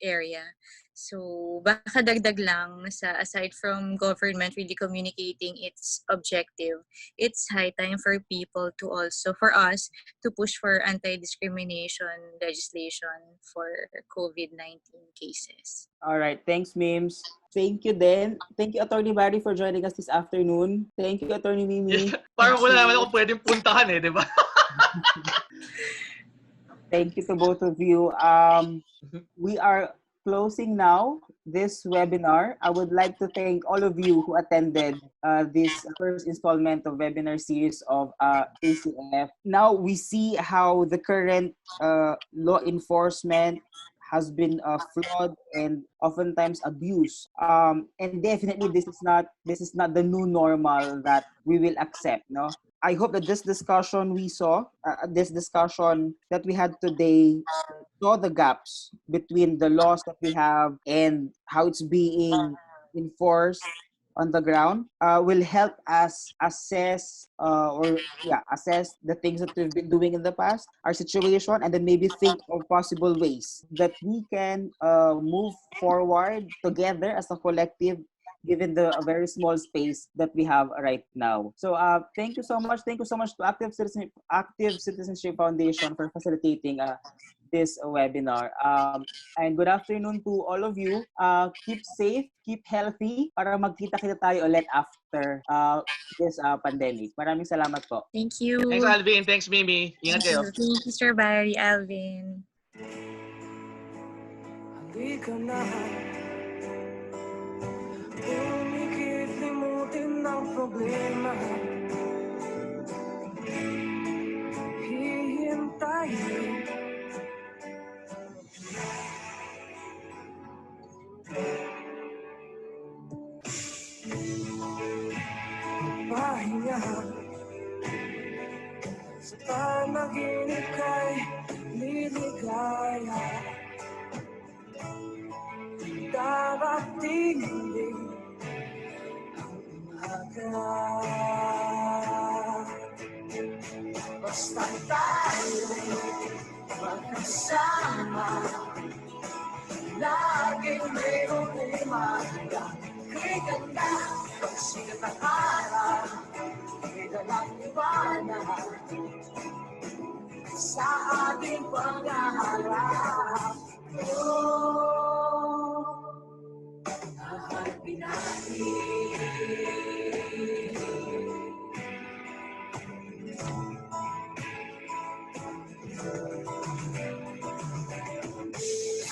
area. So baka dagdag lang sa aside from government really communicating its objective, it's high time for us to push for anti-discrimination legislation for COVID-19 cases. All right. Thanks, Mims. Thank you then. Thank you, Attorney Barry, for joining us this afternoon. Thank you, Attorney Mimi. Yeah, parang wala naman ako pwedeng puntahan di ba? Thank you to both of you. We are closing now this webinar. I would like to thank all of you who attended this first installment of webinar series of ACF. Now we see how the current law enforcement has been flawed and oftentimes abused. And definitely this is not the new normal that we will accept. No, I hope that this discussion that we had today, saw the gaps between the laws that we have and how it's being enforced on the ground, will help us assess the things that we've been doing in the past, our situation, and then maybe think of possible ways that we can move forward together as a collective, given the very small space that we have right now. So thank you so much. Thank you so much to Active Citizenship Foundation for facilitating this webinar. And good afternoon to all of you. Keep safe, keep healthy para magkita-kita tayo ulit after this pandemic. Maraming salamat po. Thank you. Thanks, Alvin. Thanks, Mimi. Ingat kayo. Thank you, Sir Barry, Alvin. Halika na, umikit, limutin ang problema. Hihintayin pahinga sa panaginip kay liligaya. Darap Dumating ang umaga. Basta tayo'y magkasama, laging mayroong umaga. Kay ganda, pagsikat ng araw, may dalang liwanag sa ating pangarap. Oh, hahanapin natin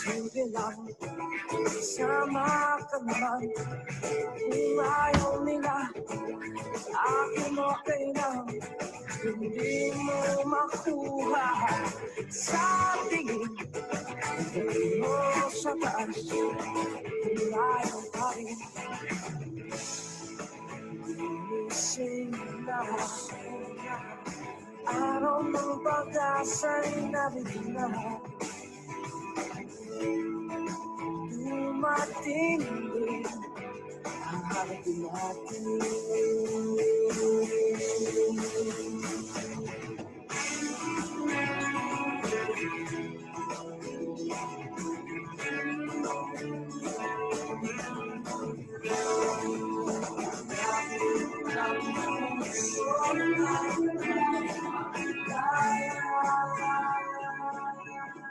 simple lang, isama ka naman. Kung ayaw nila, sa akin okay lang. Hindi mo makuha sa tingin, hindi mo sa taas, kung ayaw pa rin. Ginising na araw ng pag-asa'y nabigyan na. Dumating din ang harapin natin.